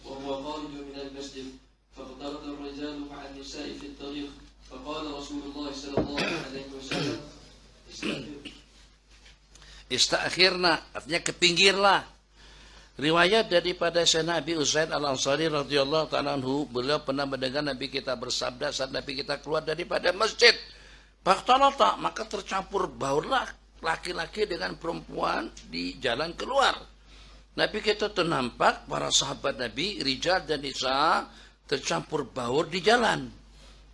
وهو خارج من المسجد فاختلط الرجال مع النساء في الطريق فقال رسول الله صلى الله عليه وسلم Istakhirna, artinya kepinggirlah. Riwayat daripada Sayyidina Abi Usaid Al-Ansari radhiyallahu ta'ala anhu, beliau pernah mendengar Nabi kita bersabda saat Nabi kita keluar daripada masjid. Fakhtalata, maka tercampur baurlah laki-laki dengan perempuan di jalan keluar. Nabi kita ternampak para sahabat Nabi, rijal dan nisa, tercampur baur di jalan.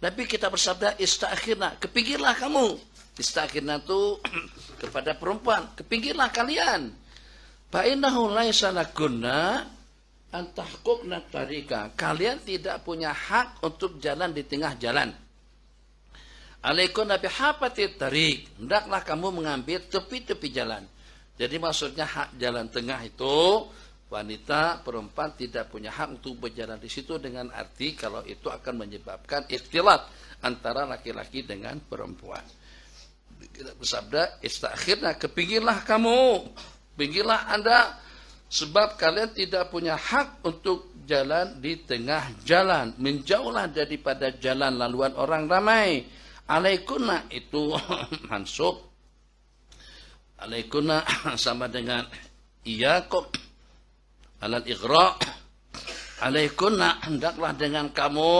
Nabi kita bersabda, istakhirna, kepinggirlah kamu. Istakhirna itu kepada perempuan, kepinggirlah kalian. Fa innahu laisa lakunna an tahquqna tariqa. Kalian tidak punya hak untuk jalan di tengah jalan. Alaikum nabi hafatit tariq. Hendaklah kamu mengambil tepi-tepi jalan. Jadi maksudnya hak jalan tengah itu wanita, perempuan tidak punya hak untuk berjalan di situ dengan arti kalau itu akan menyebabkan ikhtilat antara laki-laki dengan perempuan. Kita bersabda, istakhirna, kepinggirlah kamu, pinggirlah Anda, sebab kalian tidak punya hak untuk jalan di tengah jalan. Menjauhlah daripada jalan laluan orang ramai. Alaikunna itu mansub. Alaikunna sama dengan iyakum. Alal ighra. Alaikunna, hendaklah dengan kamu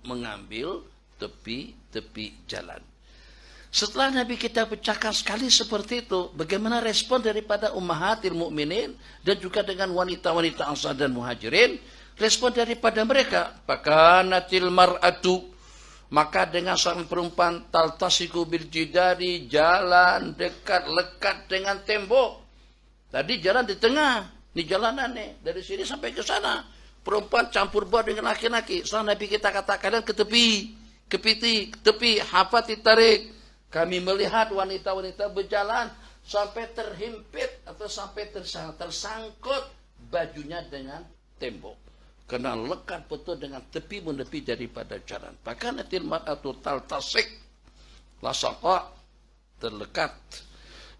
mengambil tepi-tepi jalan. Setelah Nabi kita pecahkan sekali seperti itu, bagaimana respon daripada ummahatil mukminin dan juga dengan wanita-wanita Ansar dan Muhajirin? Respon daripada mereka, fakanatil mar'atu, maka dengan seorang perempuan taltasiku bil jidari, jalan dekat lekat dengan tembok. Tadi jalan di tengah, di jalanan nih, dari sini sampai ke sana. Perempuan campur baur dengan laki-laki. Setelah Nabi kita katakan ke tepi, ke tepi, hafati tarik. Kami melihat wanita-wanita berjalan sampai terhimpit atau sampai tersangkut bajunya dengan tembok. Karena lekat betul dengan tepi menepi daripada jalan. Bahkan natil mar'atu taltasik lasaqa, terlekat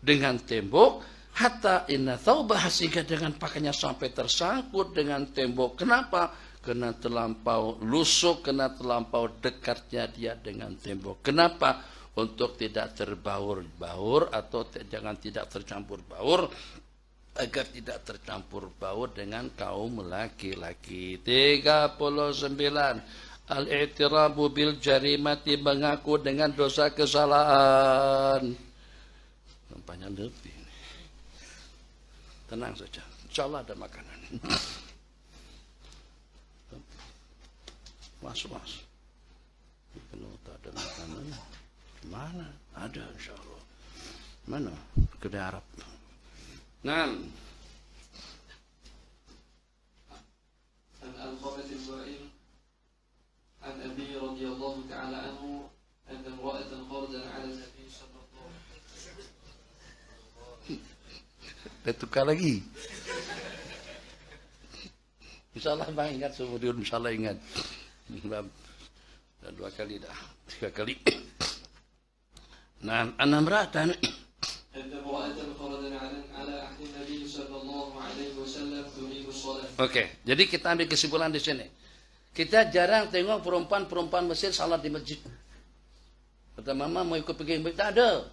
dengan tembok. Hatta inna thawbah, sehingga dengan pakainya sampai tersangkut dengan tembok. Kenapa? Karena terlampau lusuk, karena terlampau dekatnya dia dengan tembok. Kenapa? Untuk tidak terbaur-baur atau jangan tidak tercampur baur, agar tidak tercampur baur dengan kaum laki-laki. 39. Al-i'tirabu bil jarimati, mengaku dengan dosa kesalahan. Nampaknya lebih. Tenang saja, insyaallah ada makanan. Mas. Kalau tak ada makanan, mana? Ada insyaallah. Mana? Kedai Arab. Nah. Al-Khamis al-Wa'il an Abi radhiyallahu ta'ala anhu anna imra'atan kharajan 'ala Nabi sallallahu alaihi wasallam. Tukar lagi. Insyaallah bang ingat seumur insyaallah ingat. Dan 2 kali dah, 3 kali. Nah, anamratan. Oke, jadi kita ambil kesimpulan di sini. Kita jarang tengok perempuan Mesir salat di masjid. Kata mama mau ikut pergi masjid, tak ada.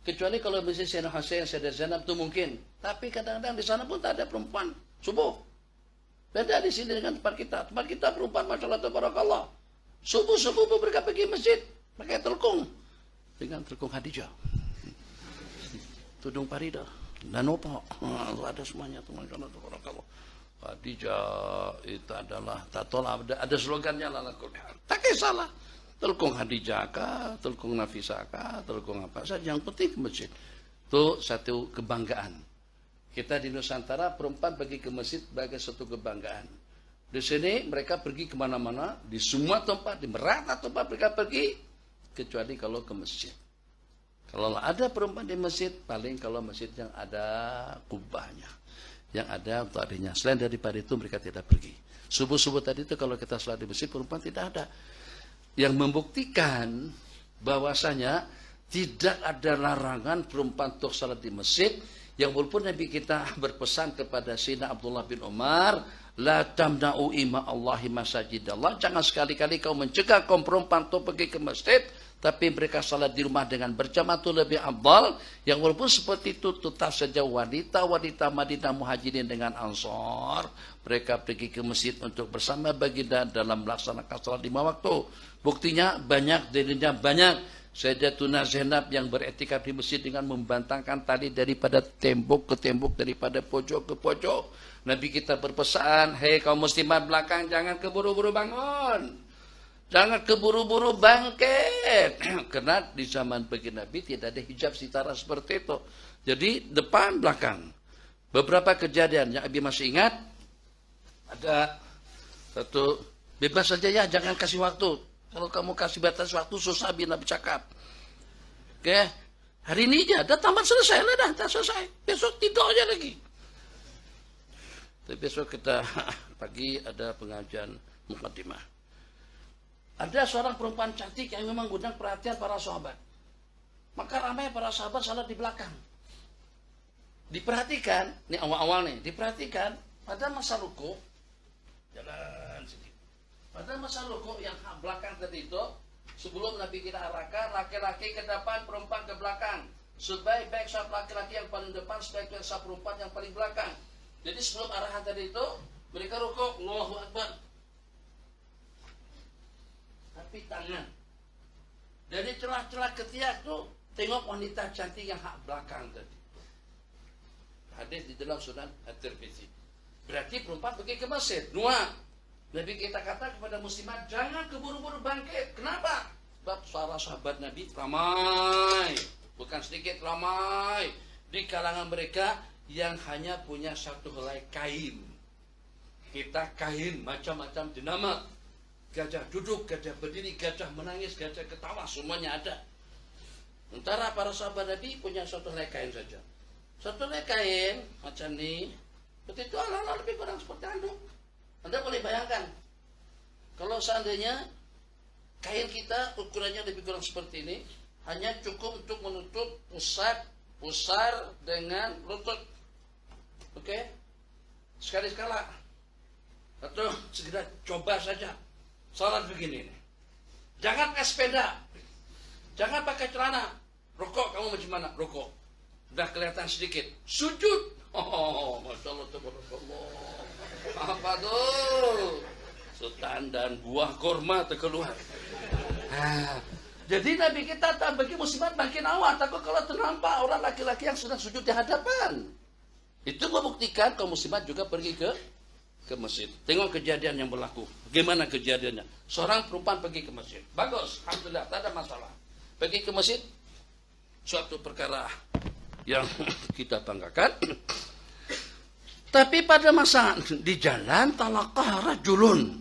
Kecuali kalau masjid Sayyidina Husain, Sayyidah Zainab itu mungkin. Tapi kadang-kadang di sana pun tak ada perempuan subuh. Beda di sini dengan tempat kita. Tempat kita perempuan masyaallah tabarakallah. Subuh mereka pergi masjid pakai telkung dengan telkung Khadijah. Tudung Farida dan opak. Ada semuanya teman-teman tabarakallah. Khadijah itu adalah tatolah ada slogannya lah. Tak kisahlah. Telkung Khadijah kah, telkung Nafisah kah, telkung apa saja, yang penting ke masjid. Itu satu kebanggaan. Kita di Nusantara perempuan pergi ke masjid sebagai satu kebanggaan. Di sini mereka pergi kemana-mana, di semua tempat, di merata tempat mereka pergi, kecuali kalau ke masjid. Kalau ada perempuan di masjid, paling kalau masjid yang ada kubahnya, yang ada tadinya. Selain daripada itu mereka tidak pergi. Subuh-subuh tadi itu kalau kita salat di masjid, perempuan tidak ada. Yang membuktikan bahwasanya tidak ada larangan perempuan untuk salat di masjid. Yang walaupun Nabi kita berpesan kepada Sayyidina Abdullah bin Umar, la tamna'u ima Allahi masajidallah, jangan sekali-kali kau mencegah kaum perempuan untuk pergi ke masjid, tapi mereka salat di rumah dengan berjamaah itu lebih afdal. Yang walaupun seperti itu tetap saja wanita-wanita Madinah Muhajirin dengan Ansar, mereka pergi ke masjid untuk bersama baginda dalam melaksanakan salat 5 waktu. Buktinya banyak, dalilnya banyak. Sayyidatuna Zainab yang beretikaf di masjid dengan membantangkan tali daripada tembok ke tembok, daripada pojok ke pojok. Nabi kita berpesan, hei kaum muslimat belakang, jangan keburu-buru bangun. Jangan keburu-buru bangkit. Karena di zaman baginda Nabi tidak ada hijab sitara seperti itu. Jadi depan belakang. Beberapa kejadian yang Abi masih ingat. Ada satu, bebas saja ya, jangan kasih waktu. Kalau kamu kasih batas waktu susah Abi Nabi cakap. Oke, hari ini aja, dah tamat selesai lah dah selesai. Besok tidur aja lagi. Tapi besok kita pagi ada pengajian mukaddimah. Ada seorang perempuan cantik yang memang mengundang perhatian para sahabat. Maka ramai para sahabat salat di belakang. Diperhatikan, ini awal-awal nih, diperhatikan pada masa ruku, jalan sedikit. Pada masa ruku yang belakang tadi itu, sebelum Nabi kita arahkan, laki-laki ke depan, perempuan ke belakang. Sebaik-baik saf laki-laki yang paling depan, sebaik-baik saf perempuan yang paling belakang. Jadi sebelum arahan tadi itu, mereka ruku, Allahu Akbar. Tapi tangan. Dari celah-celah ketiak tuh, tengok wanita cantik yang hak belakang tadi. Hadis di dalam Sunan At-Tirmidzi. Berarti perempuan pergi ke masjid. Dua. Nabi kita kata kepada muslimat, jangan keburu-buru bangkit. Kenapa? Sebab para sahabat Nabi ramai. Bukan sedikit, ramai. Di kalangan mereka yang hanya punya satu helai kain. Kita kain macam-macam dinama. Gajah duduk, gajah berdiri, gajah menangis, gajah ketawa, semuanya ada. Sementara para sahabat Nabi punya satu helai kain saja. Satu helai kain macam ni, seperti itu ala-ala lebih kurang seperti handuk. Anda boleh bayangkan, kalau seandainya kain kita ukurannya lebih kurang seperti ini, hanya cukup untuk menutup pusar dengan lutut. Oke? Sekali-sekala. Atau segera coba saja. Salat begini nih. Jangan pakai sepeda. Jangan pakai celana. Rokok kamu macam mana? Rokok. Udah kelihatan sedikit. Sujud. Oh, Masya Allah, tabarakallah. Apa tuh? Sultan dan buah kurma terkeluar. Jadi Nabi kita tak bagi muslimat makin awal. Takut kalau ternampak orang laki-laki yang sedang sujud di hadapan. Itu membuktikan kaum muslimat juga pergi ke masjid. Tengok kejadian yang berlaku. Bagaimana kejadiannya? Seorang perempuan pergi ke masjid. Bagus, alhamdulillah, tak ada masalah. Pergi ke masjid, suatu perkara yang kita banggakan. Tapi pada masa di jalan, talaqah rajulun.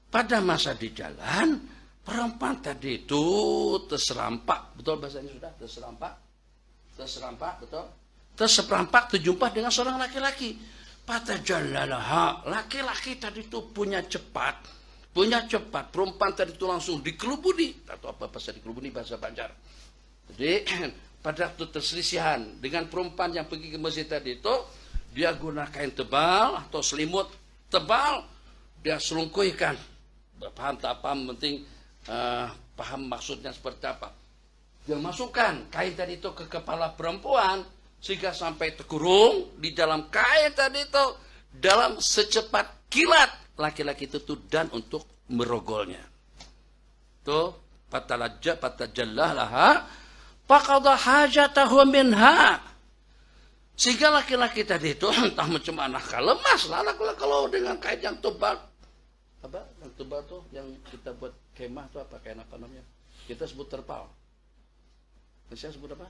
Pada masa di jalan, perempuan tadi itu terserampak. Betul bahasanya sudah? Terserampak? Terserampak, betul? Terserampak, terjumpa dengan seorang laki-laki. Fatajallalaha, laki-laki tadi itu punya cepat, perempuan tadi itu langsung dikelubuni, atau apa bahasa dikelubuni bahasa Banjar. Jadi pada waktu terselisihan dengan perempuan yang pergi ke masjid tadi itu, dia guna kain tebal atau selimut tebal, dia selungkuhkan. Paham tak paham, penting paham maksudnya seperti apa. Dia masukkan kain tadi itu ke kepala perempuan, sehingga sampai terkurung di dalam kain tadi itu, dalam secepat kilat laki-laki itu dan untuk merogolnya. Tuh, fatajallah laha faqadha hajatahu minha. Sehingga laki-laki tadi itu entah macam mana lemas lah kalau dengan kain yang tebal. Apa? Yang tebal tuh yang kita buat kemah tuh apa, kain apa namanya? Kita sebut terpal. Saya sebut apa?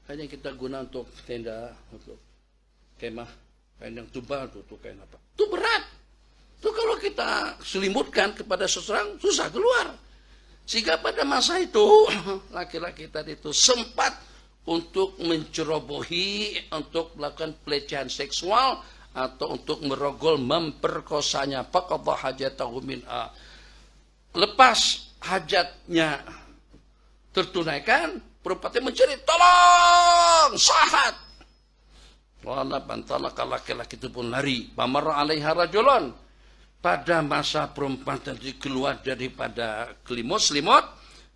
Hanya kita guna untuk tenda, untuk kemah, kain yang tebal tuh kain apa? Itu berat. Itu kalau kita selimutkan kepada seseorang susah keluar. Sehingga pada masa itu laki-laki tadi itu sempat untuk mencerobohi, untuk melakukan pelecehan seksual atau untuk merogol, memperkosanya. Faqadha hajatahu minha. Lepas hajatnya tertunaikan, perempuan mencari, tolong, sahat. Wala bantalaka, laki-laki itu pun lari. Pamarra alaiha rajulun. Pada masa perempuan tadi keluar daripada selimut,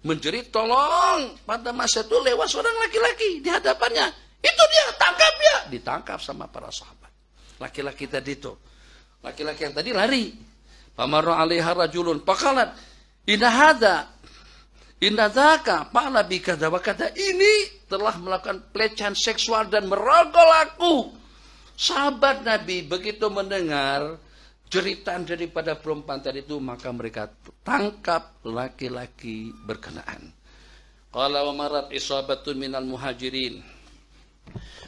menjerit tolong. Pada masa itu lewat seorang laki-laki di hadapannya. Itu dia, tangkap dia. Ditangkap sama para sahabat. Laki-laki tadi itu. Laki-laki yang tadi lari. Pamarra alaiha rajulun. Pakalat. Inna dzaka fa'ala bika kata ini telah melakukan pelecehan seksual dan merogol aku. Sahabat Nabi begitu mendengar jeritan daripada perempuan tadi itu, maka mereka tangkap laki-laki berkenaan. Qala wa marat isabatun minal muhajirin.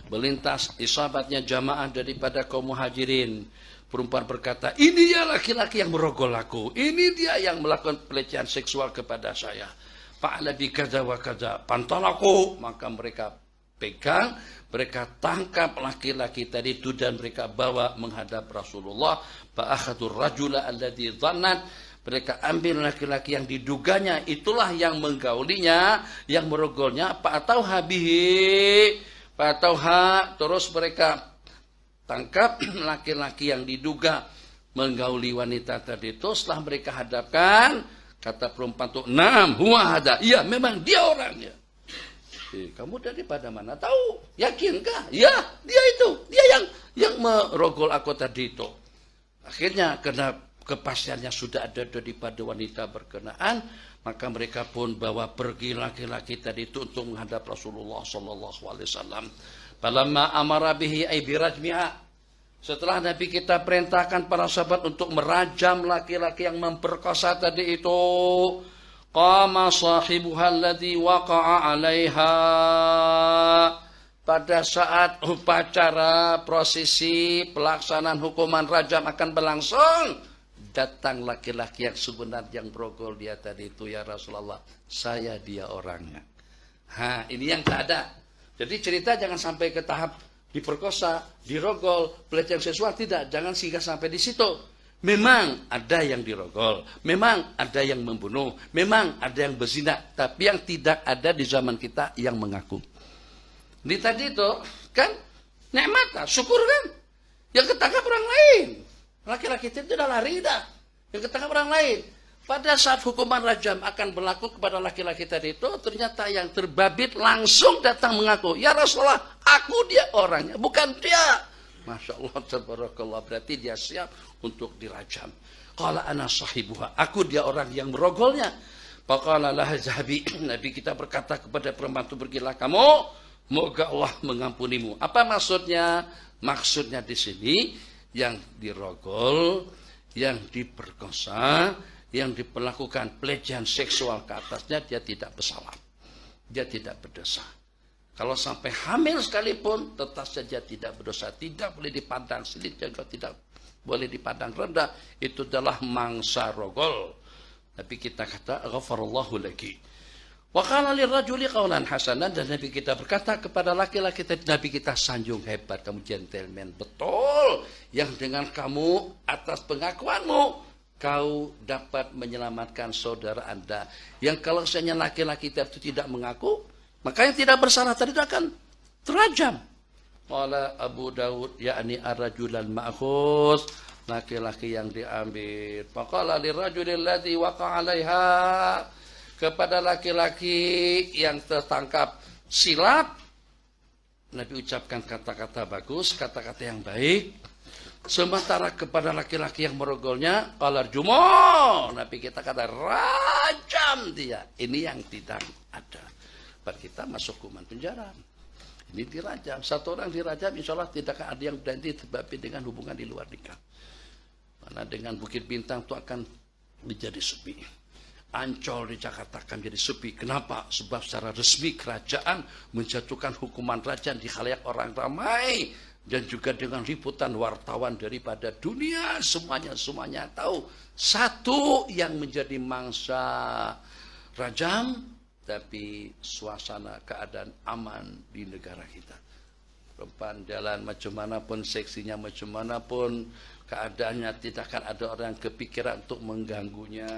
Melintas isabatnya jamaah daripada kaum muhajirin. Perempuan berkata, ini dia laki-laki yang merogol aku. Ini dia yang melakukan pelecehan seksual kepada saya. Fa'ala bi kadza wa kadza. Pantol aku. Maka mereka pegang, mereka tangkap laki-laki tadi itu dan mereka bawa menghadap Rasulullah. Fa'akhadur rajula alladhi dhannat. Mereka ambil laki-laki yang diduganya, itulah yang menggaulinya, yang merogolnya. Fa'atauha bihi. Fa'atauha. Terus mereka tangkap laki-laki yang diduga menggauli wanita tadi itu. Setelah mereka hadapkan, kata perempuan itu, "Naam huwa hada." Iya, memang dia orangnya. Kamu daripada mana tahu? Yakinkah? Ya, dia itu. Dia yang merogol aku tadi itu. Akhirnya karena kepastiannya sudah ada daripada wanita berkenaan, maka mereka pun bawa pergi laki-laki tadi itu untuk menghadap Rasulullah sallallahu alaihi wasallam. Falamma amara bihi ay birajmiha. Setelah Nabi kita perintahkan para sahabat untuk merajam laki-laki yang memperkosa tadi itu, qama sahibuha alladhi waqa'a 'alaiha. Pada saat upacara prosesi pelaksanaan hukuman rajam akan berlangsung, datang laki-laki yang sebenarnya yang berogol dia tadi itu, ya Rasulullah, saya dia orangnya. Ini yang tak ada. Jadi cerita jangan sampai ke tahap diperkosa, dirogol, pelecehan seksual, tidak. Jangan sehingga sampai di situ. Memang ada yang dirogol, memang ada yang membunuh, memang ada yang berzina, tapi yang tidak ada di zaman kita yang mengaku. Ini tadi itu kan nikmat, syukur kan? Yang ketangkap orang lain. Laki-laki itu sudah lari dah. Yang ketangkap orang lain. Pada saat hukuman rajam akan berlaku kepada laki-laki tadi itu, ternyata yang terbabit langsung datang mengaku, ya Rasulullah, aku dia orangnya, bukan dia. Masya Allah, tabarakallah, berarti dia siap untuk dirajam. Qala ana sahibuha, aku dia orang yang merogolnya. Faqala laha zahabi, Nabi kita berkata kepada perempuan itu, pergilah kamu, moga Allah mengampunimu. Apa maksudnya? Maksudnya di sini, yang dirogol, yang diperkosa, yang diperlakukan pelecehan seksual ke atasnya, dia tidak bersalah. Dia tidak berdosa. Kalau sampai hamil sekalipun, tetap saja tidak berdosa. Tidak boleh dipandang sulit, juga tidak boleh dipandang rendah. Itu adalah mangsa rogol. Tapi kita kata, ghafarallahu laki. Wa qala lirrajuli qawlan hasanan, dan Nabi kita berkata kepada laki-laki tadi, Nabi kita sanjung, hebat kamu gentleman, betul. Yang dengan kamu atas pengakuanmu kau dapat menyelamatkan saudara Anda. Yang kalau misalnya laki-laki itu tidak mengaku, maka yang tidak bersalah tadi akan terajam. Qala Abu Dawud, yakni ar-rajulan ma'khuz, laki-laki yang diambil. Faqala lirrajulil ladzi waqa'a 'alaiha, kepada laki-laki yang tertangkap silap, Nabi ucapkan kata-kata bagus, kata-kata yang baik. Sementara kepada laki-laki yang merogolnya, qalar jumo, Nabi kita kata rajam dia. Ini yang tidak ada. Kita masuk hukuman penjara. Ini dirajam. Satu orang dirajam, insya Allah tidak akan ada yang berhenti terbabi dengan hubungan di luar nikah. Karena dengan Bukit Bintang itu akan menjadi sepi. Ancol di Jakarta akan jadi sepi. Kenapa? Sebab secara resmi kerajaan menjatuhkan hukuman rajam di khalayak orang ramai. Dan juga dengan liputan wartawan daripada dunia. Semuanya tahu. Satu yang menjadi mangsa rajam, tapi suasana keadaan aman di negara kita. Perempuan jalan macam mana pun, seksinya macam mana pun, keadaannya tidak akan ada orang yang kepikiran untuk mengganggunya.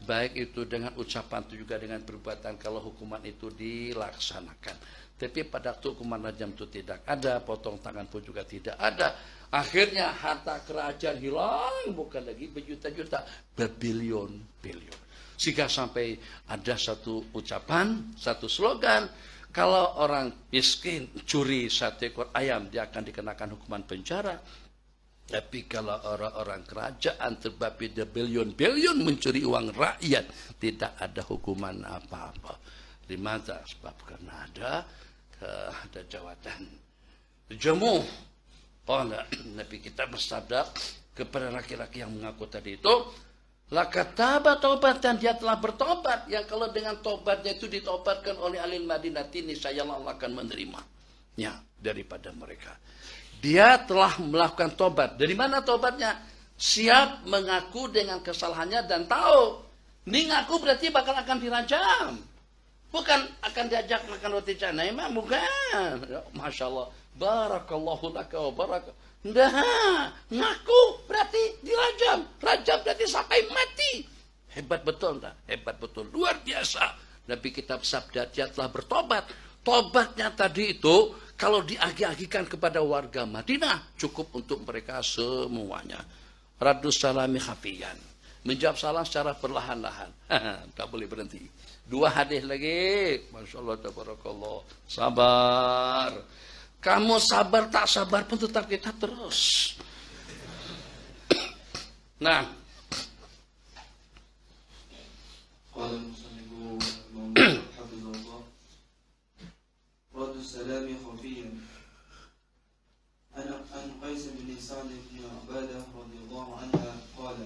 Baik itu dengan ucapan itu juga dengan perbuatan kalau hukuman itu dilaksanakan. Tapi pada waktu hukuman rajam itu tidak ada, potong tangan pun juga tidak ada. Akhirnya harta kerajaan hilang, bukan lagi berjuta-juta, berbilion-bilion. Sehingga sampai ada satu ucapan, satu slogan, kalau orang miskin curi 1 ekor ayam, dia akan dikenakan hukuman penjara. Tapi kalau orang-orang kerajaan terbabit berbilion-bilion mencuri uang rakyat, tidak ada hukuman apa-apa. Dimana? Sebab karena ada jawatan. Jamu. Nabi kita bersabda, kepada laki-laki yang mengaku tadi itu, lakataba taubatan, dia telah bertobat, yang kalau dengan tobatnya itu ditobatkan oleh alil Madinah ini, saya Allah akan menerimanya daripada mereka. Dia telah melakukan tobat. Dari mana tobatnya? Siap mengaku dengan kesalahannya dan tahu ini ngaku berarti bakal akan dirajam, bukan akan diajak makan roti canai, memang bukan. Masya Allah, barakallahu laka wa barak. Nah, ngaku berarti dirajam. Rajam berarti sampai mati. Hebat betul, tak? Hebat betul. Luar biasa. Nabi kitab sabda, dia telah bertobat. Tobatnya tadi itu, kalau diagi-agikan kepada warga Madinah, cukup untuk mereka semuanya. Radus salami khafiyan. Menjawab salam secara perlahan-lahan. Tak boleh berhenti. 2 hadis lagi. Masya Allah, tabarakallah. Sabar. Kamu sabar tak sabar pun tetap kita terus. Nah. قال المصنف حفظه الله رد السلام خفيا عن قيس بن سعد بن عبادة رضي الله عنها قال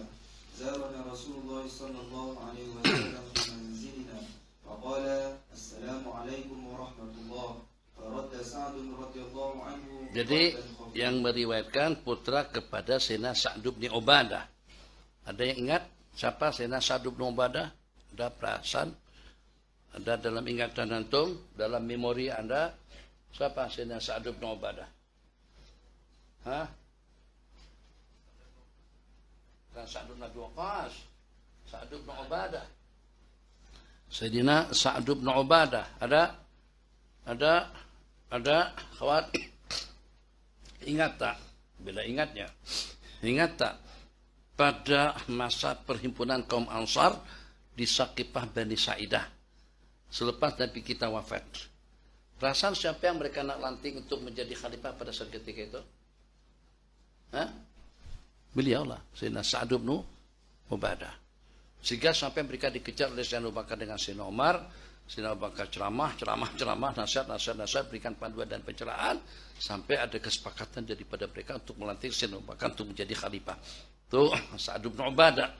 زارنا رسول الله صلى الله عليه وسلم في منزلنا فقال السلام عليكم ورحمة الله. Jadi yang meriwayatkan putra kepada Sayyidina Sa'd bin Ubadah. Ada yang ingat siapa Sayyidina Sa'd bin Ubadah? Ada perasaan? Ada dalam ingatan antum, dalam memori Anda, siapa Sayyidina Sa'd bin Ubadah? Hah? Bukan Sa'd bin Abi Waqqas, Sa'd bin Ubadah. Sayyidina Sa'd bin Ubadah. Ada khawat. Ingat tak? Bila ingatnya. Ingat tak? Pada masa perhimpunan kaum Ansar di Saqifah Bani Sa'idah. Selepas Nabi kita wafat. Perasaan siapa yang mereka nak lantik untuk menjadi khalifah pada saat ketika itu? Hah? Beliau lah. Sayyidina Sa'd bin Ubadah. Sehingga sampai mereka dikejar oleh Sayyidina Abu Bakar dengan Sayyidina Umar. Sayyidina Abu Bakar ceramah, nasihat, berikan panduan dan pencerahan sampai ada kesepakatan daripada mereka untuk melantik Sayyidina Abu Bakar untuk menjadi khalifah. Itu Sa'd bin Ubadah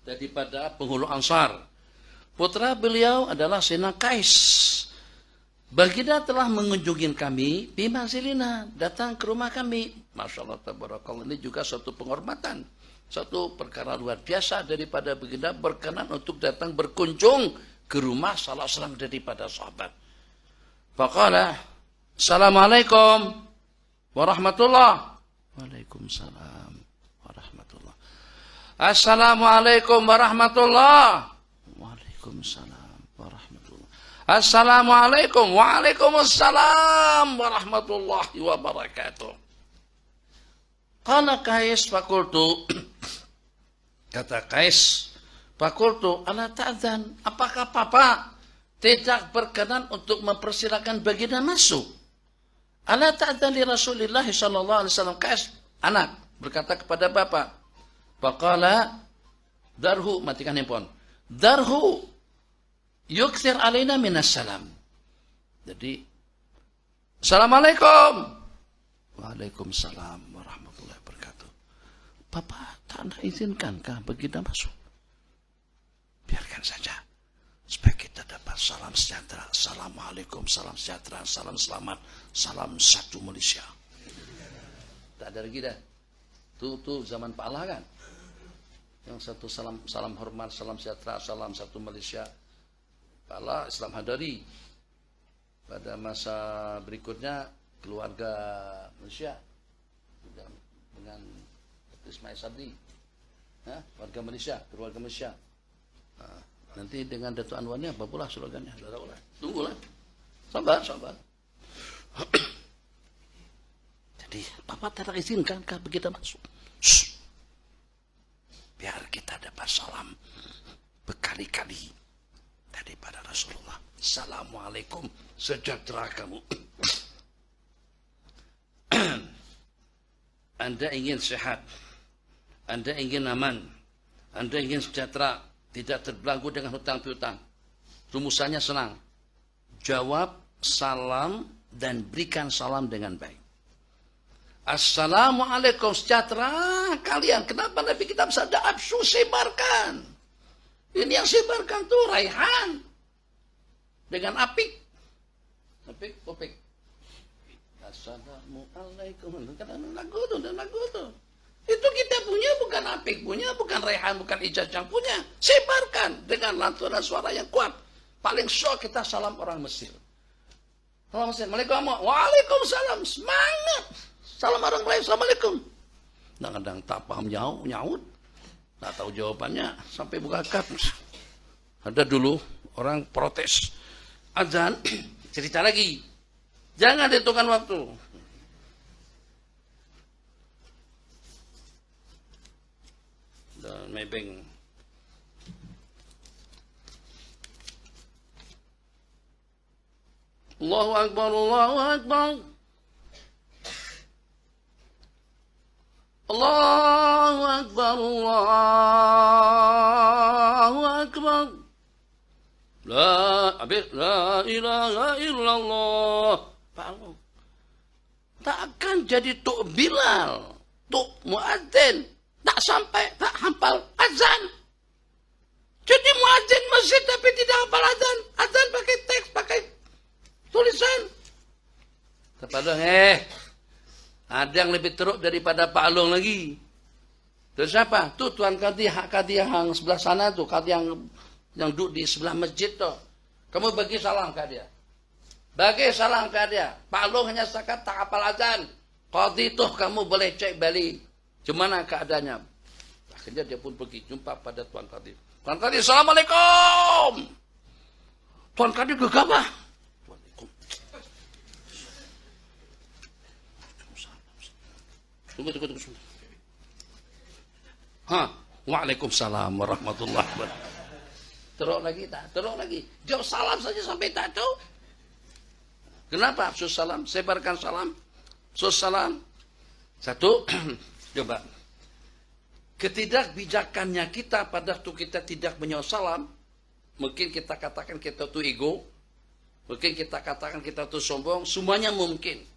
daripada penghulu Ansar. Putra beliau adalah Sayyidina Qais. Baginda telah mengunjungi kami di manzilina, datang ke rumah kami. Masya Allah, tabarakallah, ini juga suatu penghormatan, satu perkara luar biasa daripada baginda berkenan untuk datang berkunjung ke rumah salah seorang daripada sahabat. Faqala, Assalamualaikum warahmatullah. Waalaikumsalam warahmatullah. Assalamualaikum warahmatullah. Waalaikumsalam warahmatullah. Assalamualaikum. Waalaikumsalam warahmatullahi wabarakatuh. Qala Qais fakultu. Kata Qais, fakultu ala ta'zan, apakah papa tidak berkenan untuk mempersilakan baginda masuk? Ala ta'zan li Rasulillah sallallahu alaihi wasallam. Qais anak berkata kepada bapak, faqala darhu, matikan handphone, darhu yukthir alaina minas salam. Jadi Assalamualaikum. Waalaikumsalam warahmatullahi wabarakatuh. Papa tak nak izinkankah baginda masuk? Biarkan saja supaya kita dapat salam sejahtera. Assalamualaikum, salam sejahtera, salam selamat, salam satu Malaysia. Tak ada lagi dah. Tuh zaman Pak Allah kan. Yang satu salam hormat, salam sejahtera, salam satu Malaysia. Pak Allah Islam Hadari. Pada masa berikutnya keluarga Malaysia dengan Ismail Sabri. Warga Malaysia, keluarga Malaysia. Nanti dengan Datuk Anwar ni apa pula slogannya? Tunggulah. Sabar. Jadi, Papa tak izinkan kah begitu masuk? Shh. Biar kita dapat salam berkali-kali daripada Rasulullah. Assalamualaikum, sejahtera kamu. Anda ingin sehat, Anda ingin aman, Anda ingin sejahtera, tidak terbelenggu dengan hutang piutang. Rumusannya senang. Jawab salam dan berikan salam dengan baik. Assalamualaikum, sejahtera kalian. Kenapa Nabi kita bersabda absu, sebarkan. Ini yang sebarkan tuh raihan dengan apik. Apik, opik. Assalamualaikum. Lagu tuh. Itu kita punya, bukan apik punya, bukan raihan, bukan ijazah punya. Sebarkan dengan lantunan suara yang kuat. Paling syok kita salam orang Mesir. Orang Mesir, Waalaikumsalam. Semangat. Salam orang lain, Assalamualaikum. Kadang-kadang tak paham nyaut. Tak tahu jawabannya. Sampai buka kad. Ada dulu orang protes. Azan, cerita lagi. Jangan ditentukan waktu. Dan mebeng. Allahu Akbar, Allahu Akbar. Allahu Akbar, Allahu Akbar. La ilaha illallah. Tak akan jadi tuk Bilal, tuk muadzin, tak sampai, tak hafal azan. Jadi muadzin masjid tapi tidak hafal azan. Azan pakai teks, pakai tulisan. Kepada ada yang lebih teruk daripada Pak Alung lagi. Terus siapa? Tuh Tuan Kadhi, Hak Kadhi yang sebelah sana tuh, Kadhi yang duduk di sebelah masjid tuh. Kamu bagi salam ke dia. Bagi salam ke dia. Pak Alung hanya sekat tak hafal azan. Kadhi tuh kamu boleh cek balik. Gimana keadaannya? Akhirnya dia pun pergi jumpa pada Tuan Kadhi. Tuan Kadhi, Assalamualaikum. Tuan Kadhi gegabah. Tunggu. Waalaikumsalam warahmatullahi wabarakatuh. Teruk lagi. Jawab salam saja sampai tak tahu. Kenapa? Sus salam, sebarkan salam. Sus salam. Satu, coba. Ketidakbijakannya kita pada waktu kita tidak menjawab salam, mungkin kita katakan kita tuh ego, mungkin kita katakan kita tuh sombong, semuanya mungkin.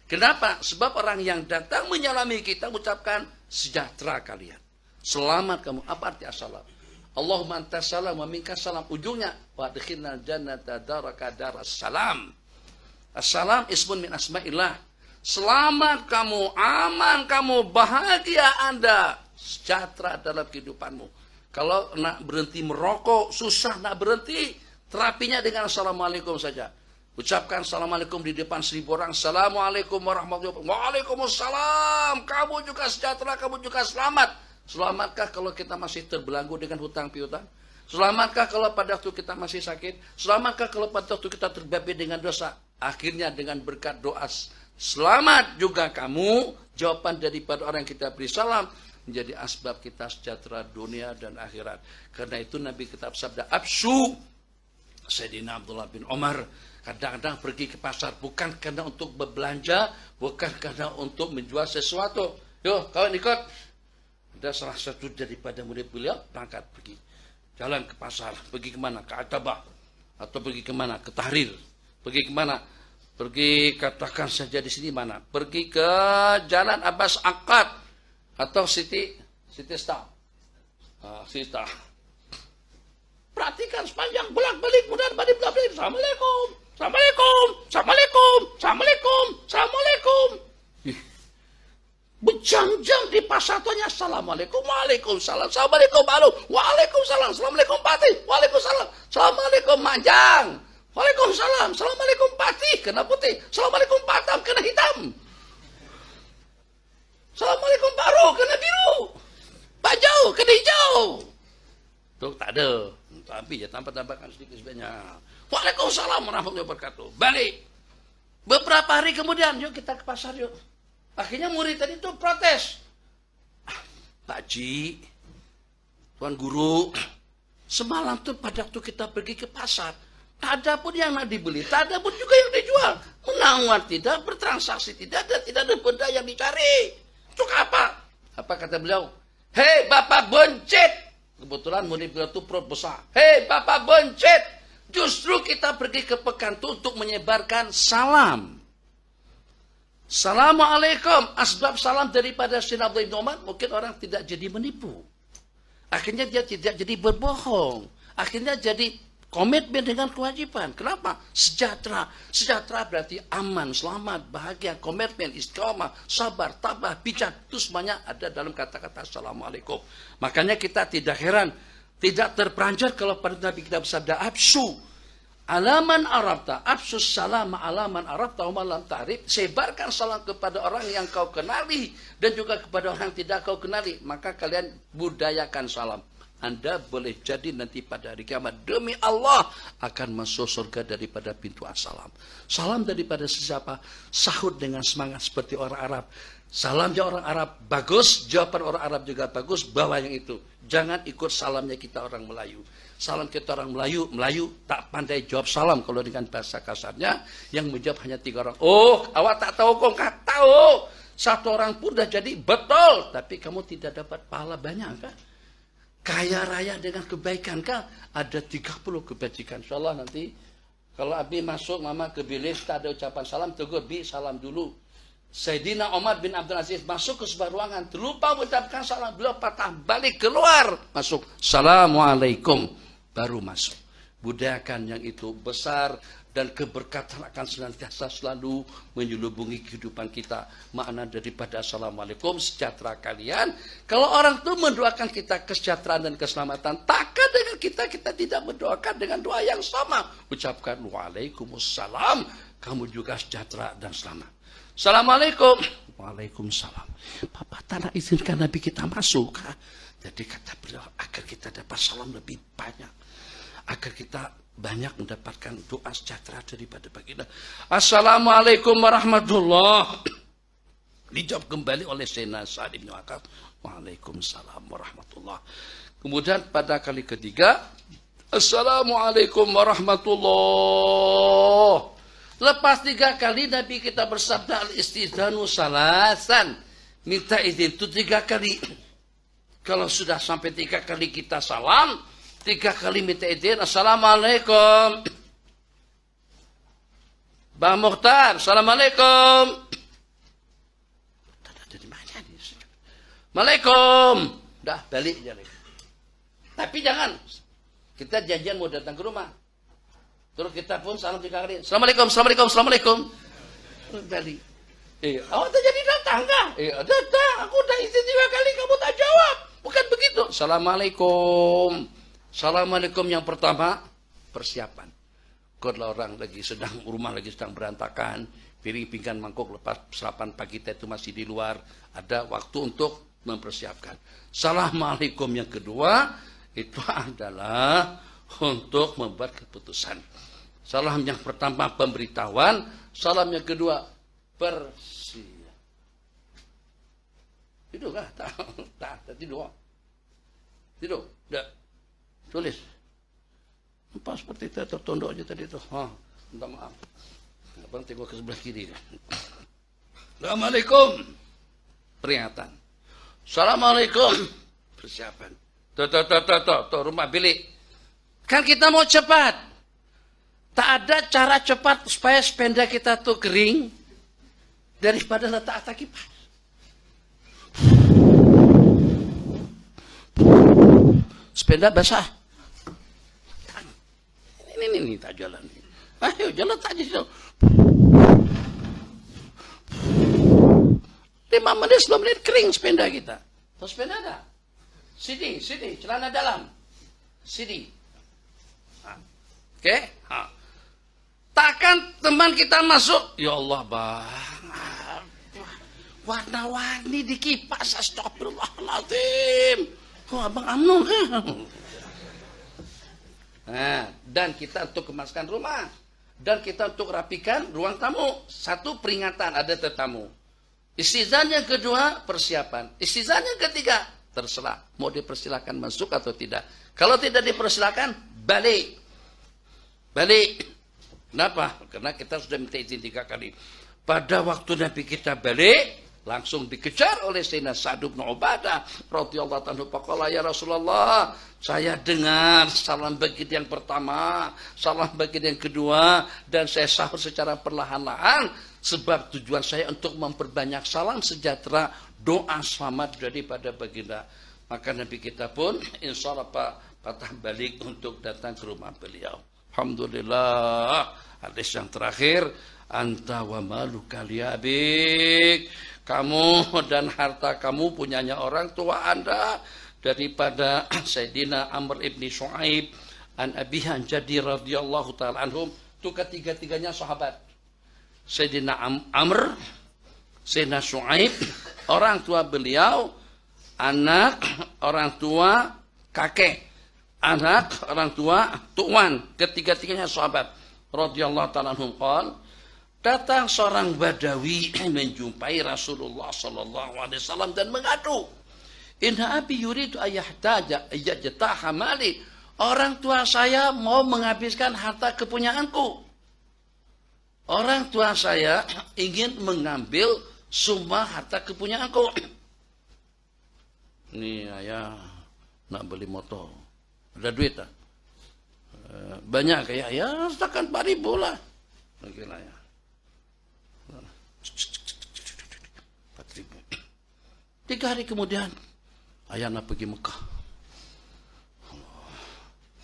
Kenapa? Sebab orang yang datang menyalami kita mengucapkan sejahtera kalian. Selamat kamu. Apa arti assalam? Allahumma antas salam wa minkas salam. Ujungnya wa adkhilnal jannata daraka daras salam. Assalam ismun min asma'illah. Selamat kamu, aman kamu, bahagia Anda, sejahtera dalam kehidupanmu. Kalau nak berhenti merokok, susah nak berhenti, terapinya dengan assalamualaikum saja. Ucapkan assalamualaikum di depan 1000 orang. Assalamualaikum warahmatullahi wabarakatuh. Waalaikumsalam. Kamu juga sejahtera, kamu juga selamat. Selamatkah kalau kita masih terbelenggu dengan hutang piutang? Selamatkah kalau pada waktu kita masih sakit? Selamatkah kalau pada waktu kita terbabi dengan dosa? Akhirnya dengan berkat doa selamat juga kamu, jawaban daripada orang yang kita beri salam, menjadi asbab kita sejahtera dunia dan akhirat. Karena itu Nabi kita bersabda, absu. Sayyidina Abdullah bin Umar kadang-kadang pergi ke pasar bukan karena untuk berbelanja, bukan karena untuk menjual sesuatu. Yo, kawan ikut. Ada salah satu daripada murid beliau berangkat pergi jalan ke pasar, pergi kemana? Ke Atabah atau pergi kemana? Ke Tahrir. Pergi kemana? Pergi katakan saja di sini mana? Pergi ke Jalan Abbas Akkad atau City Star. Star. Perhatikan sepanjang bolak-balik mudah balik. Assalamualaikum. Assalamualaikum. Assalamualaikum. Assalamualaikum. Assalamualaikum. Berjam-jam di pasar tanya assalamualaikum, waalaikumsalam, assalamualaikum baru, waalaikumsalam, assalamualaikum pati, waalaikumsalam, assalamualaikum manjang, waalaikumsalam, assalamualaikum pati, kena putih, assalamualaikum patam, kena hitam, assalamualaikum baru, kena biru, bajau, kena hijau. Tuh tak ada, tapi ya tambah-tambahkan sedikit sebanyak. Waalaikumsalam warahmatullahi wabarakatuh. Balik. Beberapa hari kemudian, yuk kita ke pasar yuk. Akhirnya murid tadi itu protes. Pak Ji, Tuan Guru, semalam tuh pada waktu kita pergi ke pasar, tak ada pun yang nak dibeli, tak ada pun juga yang dijual. Menawar tidak, bertransaksi tidak ada benda yang dicari. Untuk apa? Apa kata beliau? Hei Bapak Boncet. Kebetulan murid beliau itu perut besar. Hei Bapak Boncet, justru kita pergi ke pekan itu untuk menyebarkan salam. Assalamualaikum. Asbab salam daripada Sayyidina Abdullah bin Umar, mungkin orang tidak jadi menipu. Akhirnya dia tidak jadi berbohong. Akhirnya jadi komitmen dengan kewajiban. Kenapa? Sejahtera. Sejahtera berarti aman, selamat, bahagia, komitmen, istiqomah, sabar, tabah, bijak. Itu semuanya ada dalam kata-kata Assalamualaikum. Makanya kita tidak heran, tidak terperanjat kalau pada Nabi kita bersabda, Absu alaman arabta, absus salam alaman arabta umalam ta'rif. Sebarkan salam kepada orang yang kau kenali dan juga kepada orang yang tidak kau kenali. Maka kalian budayakan salam. Anda boleh jadi nanti pada hari kiamat demi Allah akan masuk surga daripada pintu assalam. Salam daripada siapa? Sahut dengan semangat seperti orang Arab. Salamnya orang Arab bagus, jawaban orang Arab juga bagus, bawa yang itu. Jangan ikut salamnya kita orang Melayu. Salam kita orang Melayu tak pandai jawab salam. Kalau dengan bahasa kasarnya, yang menjawab hanya 3 orang. Oh, awak tak tahu kok, nggak tahu. 1 orang pun dah jadi betul. Tapi kamu tidak dapat pahala banyak kan? Kaya raya dengan kebaikan kan? Ada 30 kebajikan. InsyaAllah nanti, kalau Abi masuk, Mama ke bilik, tak ada ucapan salam, tegur, Bi, salam dulu. Sayyidina Umar bin Abdul Aziz masuk ke sebuah ruangan, terlupa mengucapkan salam, beliau patah balik keluar, masuk, Assalamualaikum. Baru masuk. Budayakan yang itu besar dan keberkatan akan senantiasa selalu menyelubungi kehidupan kita. Makna daripada Assalamualaikum, sejahtera kalian. Kalau orang itu mendoakan kita kesejahteraan dan keselamatan, takkan dengan kita tidak mendoakan dengan doa yang sama. Ucapkan Waalaikumsalam, kamu juga sejahtera dan selamat. Assalamualaikum. Waalaikumsalam. Bapak tak nak izinkan Nabi kita masuk. Jadi kata beliau, agar kita dapat salam lebih banyak. Agar kita banyak mendapatkan doa sejahtera daripada baginda. Assalamualaikum warahmatullahi. Dijawab kembali oleh Sayyidina Sa'ad bin Waqqas. Waalaikumsalam warahmatullahi. Kemudian pada kali ketiga, Assalamualaikum warahmatullahi. Lepas 3 kali Nabi kita bersabda al-istidhanu salasan. Minta izin itu 3 kali. Kalau sudah sampai 3 kali kita salam, 3 kali minta izin. Assalamualaikum. Bang Mukhtar, Assalamualaikum. Dari mana nih? Waalaikum. Dah balik jalan. Tapi jangan. Kita janjian mau datang ke rumah. Terus kita pun salam 3 kali. Assalamualaikum, assalamualaikum, assalamualaikum. Terus balik. Awak tak jadi datang kah? Datang. Aku udah izin 3 kali, kamu tak jawab. Bukan begitu. Assalamualaikum. Assalamualaikum yang pertama, persiapan. Kalau orang lagi rumah lagi sedang berantakan, piring pinggan mangkuk lepas sarapan pagi itu masih di luar, ada waktu untuk mempersiapkan. Assalamualaikum yang kedua, itu adalah untuk membuat keputusan. Salam yang pertama pemberitahuan, salam yang kedua persiapan. Tidur kah? Tak tidur. Tidur? Tak. Tulis. Nampak seperti itu, tertunduk aja tadi itu. Minta maaf. Abang tengok ke sebelah kiri. Assalamualaikum. Peringatan. Assalamualaikum. Persiapan. Tuh, rumah bilik. Kan kita mau cepat. Tak ada cara cepat supaya sepeda kita tuh kering daripada letak atas kipas. Sepeda basah. Ini tak jalan. Ayo jalan tak di situ. 5 menit, 10 menit kering sepeda kita. Terus sepeda ada. Sini, celana dalam. Sini. Oke? Takkan teman kita masuk, ya Allah bang, warna-warni di kipas, astagfirullahaladzim. Abang amno kan? Dan kita untuk kemaskan rumah. Dan kita untuk rapikan ruang tamu. 1 peringatan, ada tetamu. Istizan yang kedua, persiapan. Istizan yang ketiga, terserah. Mau dipersilakan masuk atau tidak. Kalau tidak dipersilakan, balik. Kenapa? Karena kita sudah minta izin 3 kali. Pada waktu Nabi kita balik, langsung dikejar oleh Sayyidina Sa'ad bin Ubadah radhiyallahu anhu. Faqala ya Rasulullah, saya dengar salam baginda yang pertama, salam baginda yang kedua, dan saya sahur secara perlahan-lahan. Sebab tujuan saya untuk memperbanyak salam sejahtera, doa selamat daripada baginda. Maka Nabi kita pun insya Allah patah balik untuk datang ke rumah beliau. Alhamdulillah. Hadis yang terakhir, anta wa maluka li abik. Kamu dan harta kamu punyanya orang tua Anda. Daripada Sayyidina Amr ibn Shu'aib an Abihan Jadi radhiyallahu ta'ala anhum. Itu ketiga-tiganya sahabat. Sayyidina Amr, Sayyidina Shu'aib, orang tua beliau, anak, orang tua, kakek, anak, orang tua, tuan, ketiga-tiganya sahabat. Radhiyallahu ta'ala anhum qala, datang seorang Badawi menjumpai Rasulullah sallallahu alaihi wasallam dan mengadu, inna abi yuridu ayahtaja ayajtaha mali. Orang tua saya mau menghabiskan harta kepunyaanku. Orang tua saya ingin mengambil semua harta kepunyaanku. Ini ayah nak beli motor. Ada duit tak? Banyak kayak ya setakan 4.000 lah. Oke lah ya. 4.000. 3 hari kemudian ayah nak pergi Mekah.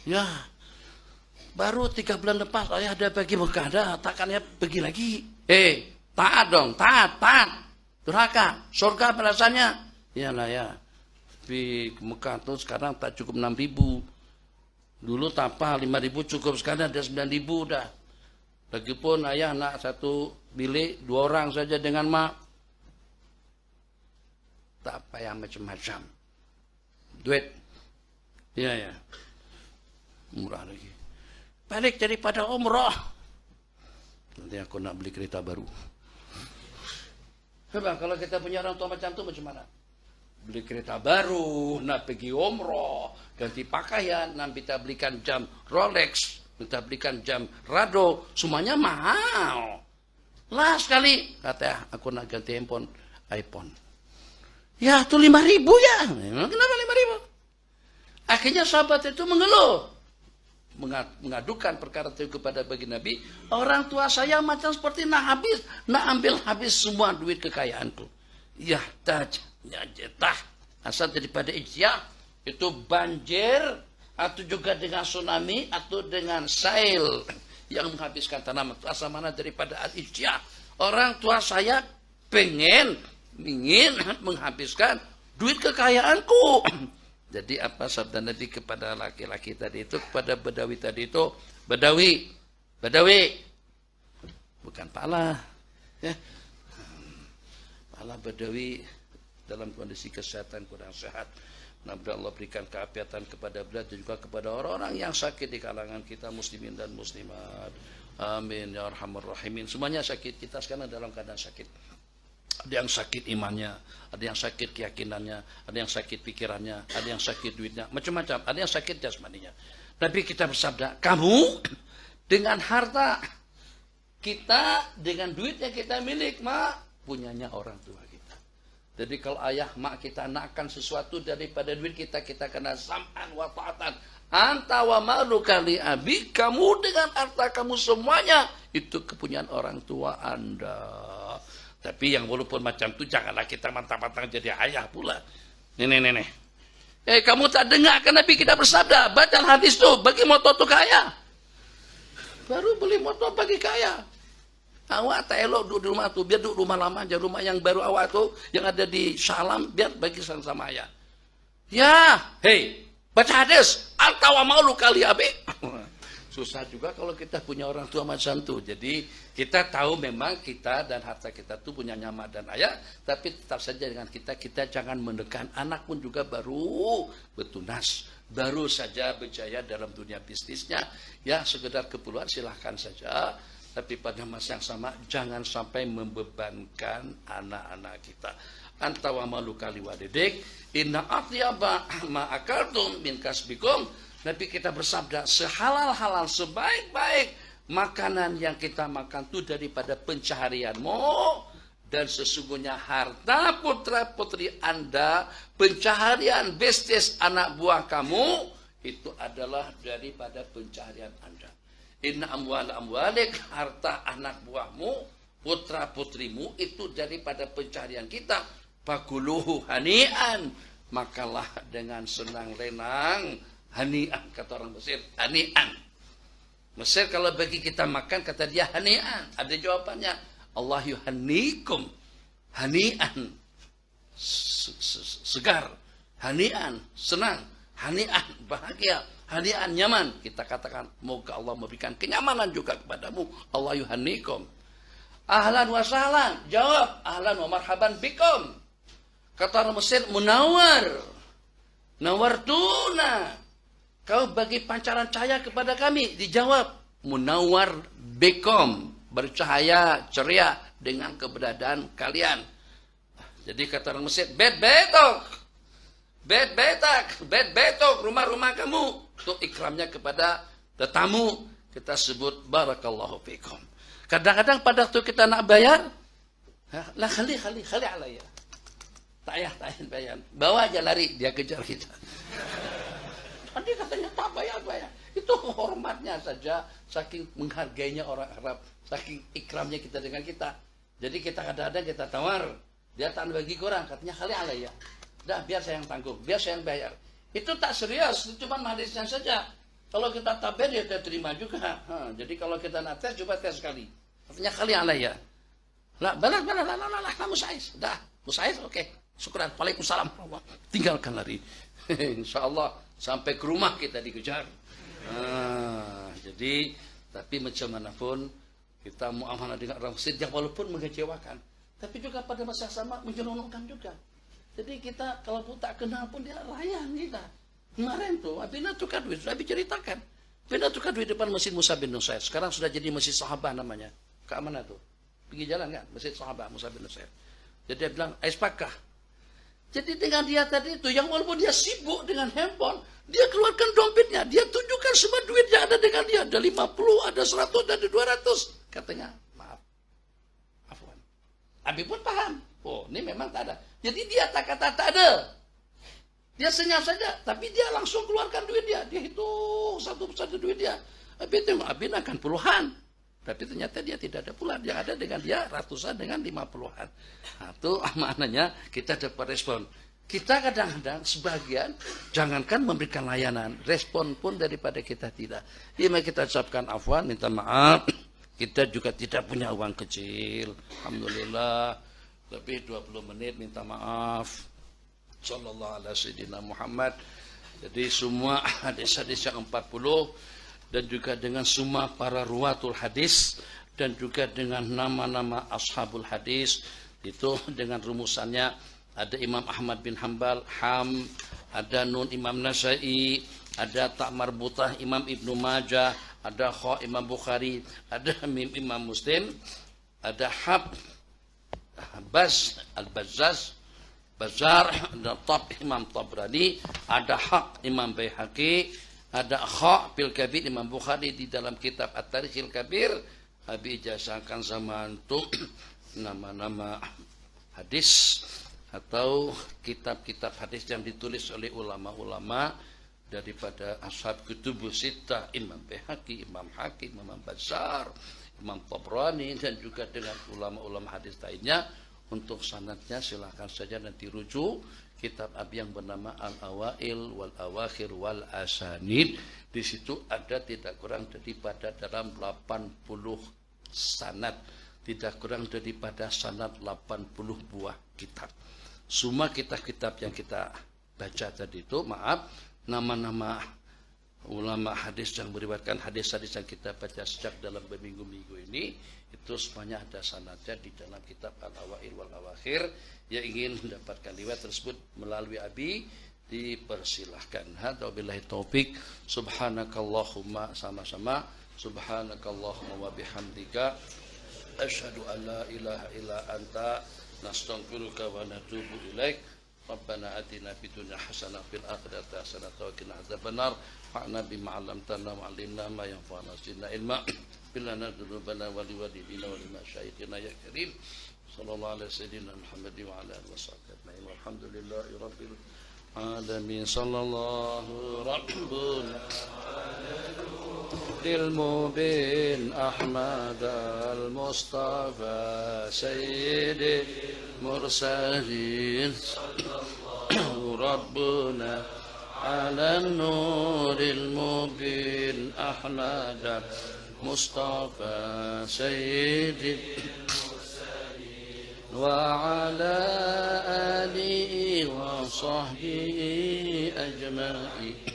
Ya, baru 3 bulan lepas ayah ada pergi Mekah, dah takkan ya pergi lagi. Taat dong, taat. Durhaka, surga balasannya. Iyalah ya. Di Mekah tuh sekarang tak cukup 6.000. Dulu tapa 5.000 cukup, sekarang ada 9.000 dah. Lagipun ayah nak satu bilik 2 orang saja dengan mak. Tak payah macam-macam. Duit. Ya. Murah lagi. Balik daripada umrah. Nanti aku nak beli kereta baru. Coba kalau kita punya orang tua macam tu macam mana? Beli kereta baru, nak pergi umrah, ganti pakaian, nak kita belikan jam Rolex, kita belikan jam Rado, semuanya mahal. Lah sekali, kata aku nak ganti handphone, iPhone. Ya, itu 5.000 ya. Kenapa 5.000? Akhirnya sahabat itu mengeluh. Mengadukan perkara itu kepada baginda Nabi, orang tua saya macam seperti nak ambil habis semua duit kekayaanku. Ya jetah asal daripada ijtihad itu banjir atau juga dengan tsunami atau dengan sail yang menghabiskan tanaman, itu asal mana daripada ijtihad. Orang tua saya ingin menghabiskan duit kekayaanku. Jadi apa sabda Nabi kepada laki-laki tadi itu, kepada Badawi tadi itu, Badawi, bukan pala, ya. Pala Badawi dalam kondisi kesehatan kurang sehat. Mudah-mudahan Allah berikan keafiatan kepada beliau dan juga kepada orang-orang yang sakit di kalangan kita muslimin dan muslimat. Amin ya arhamar rahimin. Semuanya sakit, kita sekarang dalam keadaan sakit. Ada yang sakit imannya, ada yang sakit keyakinannya, ada yang sakit pikirannya, ada yang sakit duitnya, macam-macam, ada yang sakit jasmaninya. Tapi kita bersabda, kamu dengan harta kita, dengan duit yang kita milik, mak, punyanya orang tua kita. Jadi kalau ayah, mak kita nakkan sesuatu daripada duit kita, kita kena sam'an wa ta'atan. Anta wa maluka li abi, kamu dengan harta kamu semuanya, itu kepunyaan orang tua Anda. Tapi yang walaupun macam itu, janganlah kita mantap-mantap jadi ayah pula. Nih. Kamu tak dengar kan Nabi kita bersabda, baca hadis tu, bagi motor tu kaya. Baru beli motor bagi kaya. Awak tak elok duduk di rumah tu, biar duduk rumah lama aja, rumah yang baru awak tu, yang ada di Salam, biar bagi sama ayah. Ya, baca hadis, al-tawa maulu kali abi. Susah juga kalau kita punya orang tua macam tu. Jadi kita tahu memang kita dan harta kita tu punya mak dan ayah, tapi tetap saja dengan kita jangan menekan. Anak pun juga baru bertunas, baru saja berjaya dalam dunia bisnisnya. Ya sekedar keperluan silahkan saja. Tapi pada masa yang sama jangan sampai membebankan anak-anak kita. Anta wa maluka liwalidik inna atyaba ma akaltum min kasbikum. Nabi kita bersabda, sehalal-halal, sebaik-baik makanan yang kita makan itu daripada pencaharianmu. Dan sesungguhnya harta putra-putri Anda, pencaharian bisnis anak buah kamu, itu adalah daripada pencaharian Anda. Inna amwalik, harta anak buahmu, putra-putrimu itu daripada pencarian kita. Fakuluhu hani'an, makalah dengan senang lenang. Hani'an, kata orang Mesir, hani'an. Mesir kalau bagi kita makan, kata dia hani'an. Ada jawabannya, Allah yuhannikum, hani'an, segar, hani'an, senang, hani'an, bahagia, hani'an, nyaman. Kita katakan, moga Allah memberikan kenyamanan juga kepadamu. Allah yuhannikum. Ahlan wa sahlan, jawab, ahlan wa marhaban bikum. Kata orang Mesir, munawar, nawartuna, kau bagi pancaran cahaya kepada kami. Dijawab, munawar bikum, bercahaya, ceria dengan keberadaan kalian. Jadi kata orang Mesir, bet betok, rumah-rumah kamu. Untuk ikramnya kepada tetamu, kita sebut barakallahu fikum. Kadang-kadang pada waktu kita nak bayar, lah khali alaya. Tak payah bayar. Bawa aja lari, dia kejar kita. Tadi katanya tak bayar. Itu hormatnya saja, saking menghargainya orang Arab, saking ikramnya kita dengan kita. Jadi kita kadang-kadang kita tawar, dia tak bagi kurang, katanya khali alaya. Dah, biar saya yang tanggung, biar saya yang bayar. Itu tak serius, itu cuma hadisnya saja. Kalau kita taber, ya kita terima juga. Jadi kalau kita nak tes, coba tes sekali. Katanya khali alaya. Lah, balas, musais. Dah, musais, oke. Syukran, waalaikumsalam. Tinggalkan lari. Insyaallah sampai ke rumah kita dikejar. Jadi, tapi macam manapun kita muamalah dengan orang Mesir yang walaupun mengecewakan, tapi juga pada masa sama menyeronokkan juga. Jadi kita kalau pun tak kenal pun dia layan kita. Kemarin tuh, Abina tukar duit, sudah diceritakan. Abina tukar duit depan Masjid Musa bin Nusair. Sekarang sudah jadi Masjid Sahabah namanya. Keamanan tuh. Pergi jalan kan, Masjid Sahabah Musa bin Nusair. Jadi dia bilang, ais pakah. Jadi dengan dia tadi itu, yang walaupun dia sibuk dengan handphone, dia keluarkan dompetnya, dia tunjukkan semua duit yang ada dengan dia. Ada 50, ada 100, ada 200. Katanya, maaf. Afwan. Abi pun paham. Oh, ini memang tak ada. Jadi dia tak kata tak ada. Dia senyap saja, tapi dia langsung keluarkan duit dia. Dia hitung satu persatu duit dia. Abi tengok, Abi akan puluhan. Tapi ternyata dia tidak ada pula. Yang ada dengan dia ratusan dengan 50-an. Nah, itu maknanya kita dapat respon. Kita kadang-kadang sebagian jangankan memberikan layanan, respon pun daripada kita tidak. Ini kita ucapkan afwan, minta maaf. Kita juga tidak punya uang kecil. Alhamdulillah. Lebih 20 menit minta maaf. Sallallahu alaihi wasallam Muhammad. Jadi semua hadis-hadis yang 40 dan juga dengan semua para ruwatul hadis dan juga dengan nama-nama ashabul hadis itu dengan rumusannya ada Imam Ahmad bin Hanbal Ham, ada Nun Imam Nasai, ada Tak Marbutah Imam Ibnu Majah, ada Kha Imam Bukhari, ada Mim Imam Muslim, ada Hab Baz Al-Bazzaz Bazar, ada Tab Imam Tabrani, ada Haq Imam Baihaqi, ada Kha Bil Kabir Imam Bukhari di dalam kitab At-Tarikhil Kabir. Abi ijazahkan sama antum nama-nama hadis atau kitab-kitab hadis yang ditulis oleh ulama-ulama daripada ashab kutubus sittah, Imam Baihaqi, Imam Hakim, Imam Bazar, Imam Tabrani dan juga dengan ulama-ulama hadis lainnya. Untuk sanadnya silakan saja nanti rujuk kitab Abi yang bernama Al-Awail wal Awakhir wal Asanid. Di situ ada tidak kurang daripada dalam 80 sanad, tidak kurang daripada sanad 80 buah kitab. Semua kitab-kitab yang kita baca tadi itu, maaf, nama-nama ulama hadis yang meriwayatkan hadis-hadis yang kita baca sejak dalam berminggu-minggu ini, itu semuanya ada sanadnya di dalam kitab Al-Awail wal Awakhir. Yang ingin mendapatkan riwayat tersebut melalui Abi dipersilahkan. Hadza billahi taufik. Subhanakallahumma, sama-sama subhanakallahumma wa bihamdika asyhadu an la ilaha illa anta nastaghfiruka wa natubu ilaik. Rabbana atina fid dunya hasanah fil akhirati hasanah wa qina adzabannar. Fa'na bima 'allamtana wa 'allimna ma yanfa'una zidna ilma. Bilana dzunubana wa liwalidina wa limasyayikhina ya karim. Sallallahu alaihi wasallam Muhammad wa ala alihi wasallam. Walhamdulillahi rabbil alamin. Sallallahu rabbuna المبين أحمد المصطفى سيد المرسلين ربنا على النور المبين أحمد المصطفى سيد المرسلين وعلى آله وصحبه أجمعين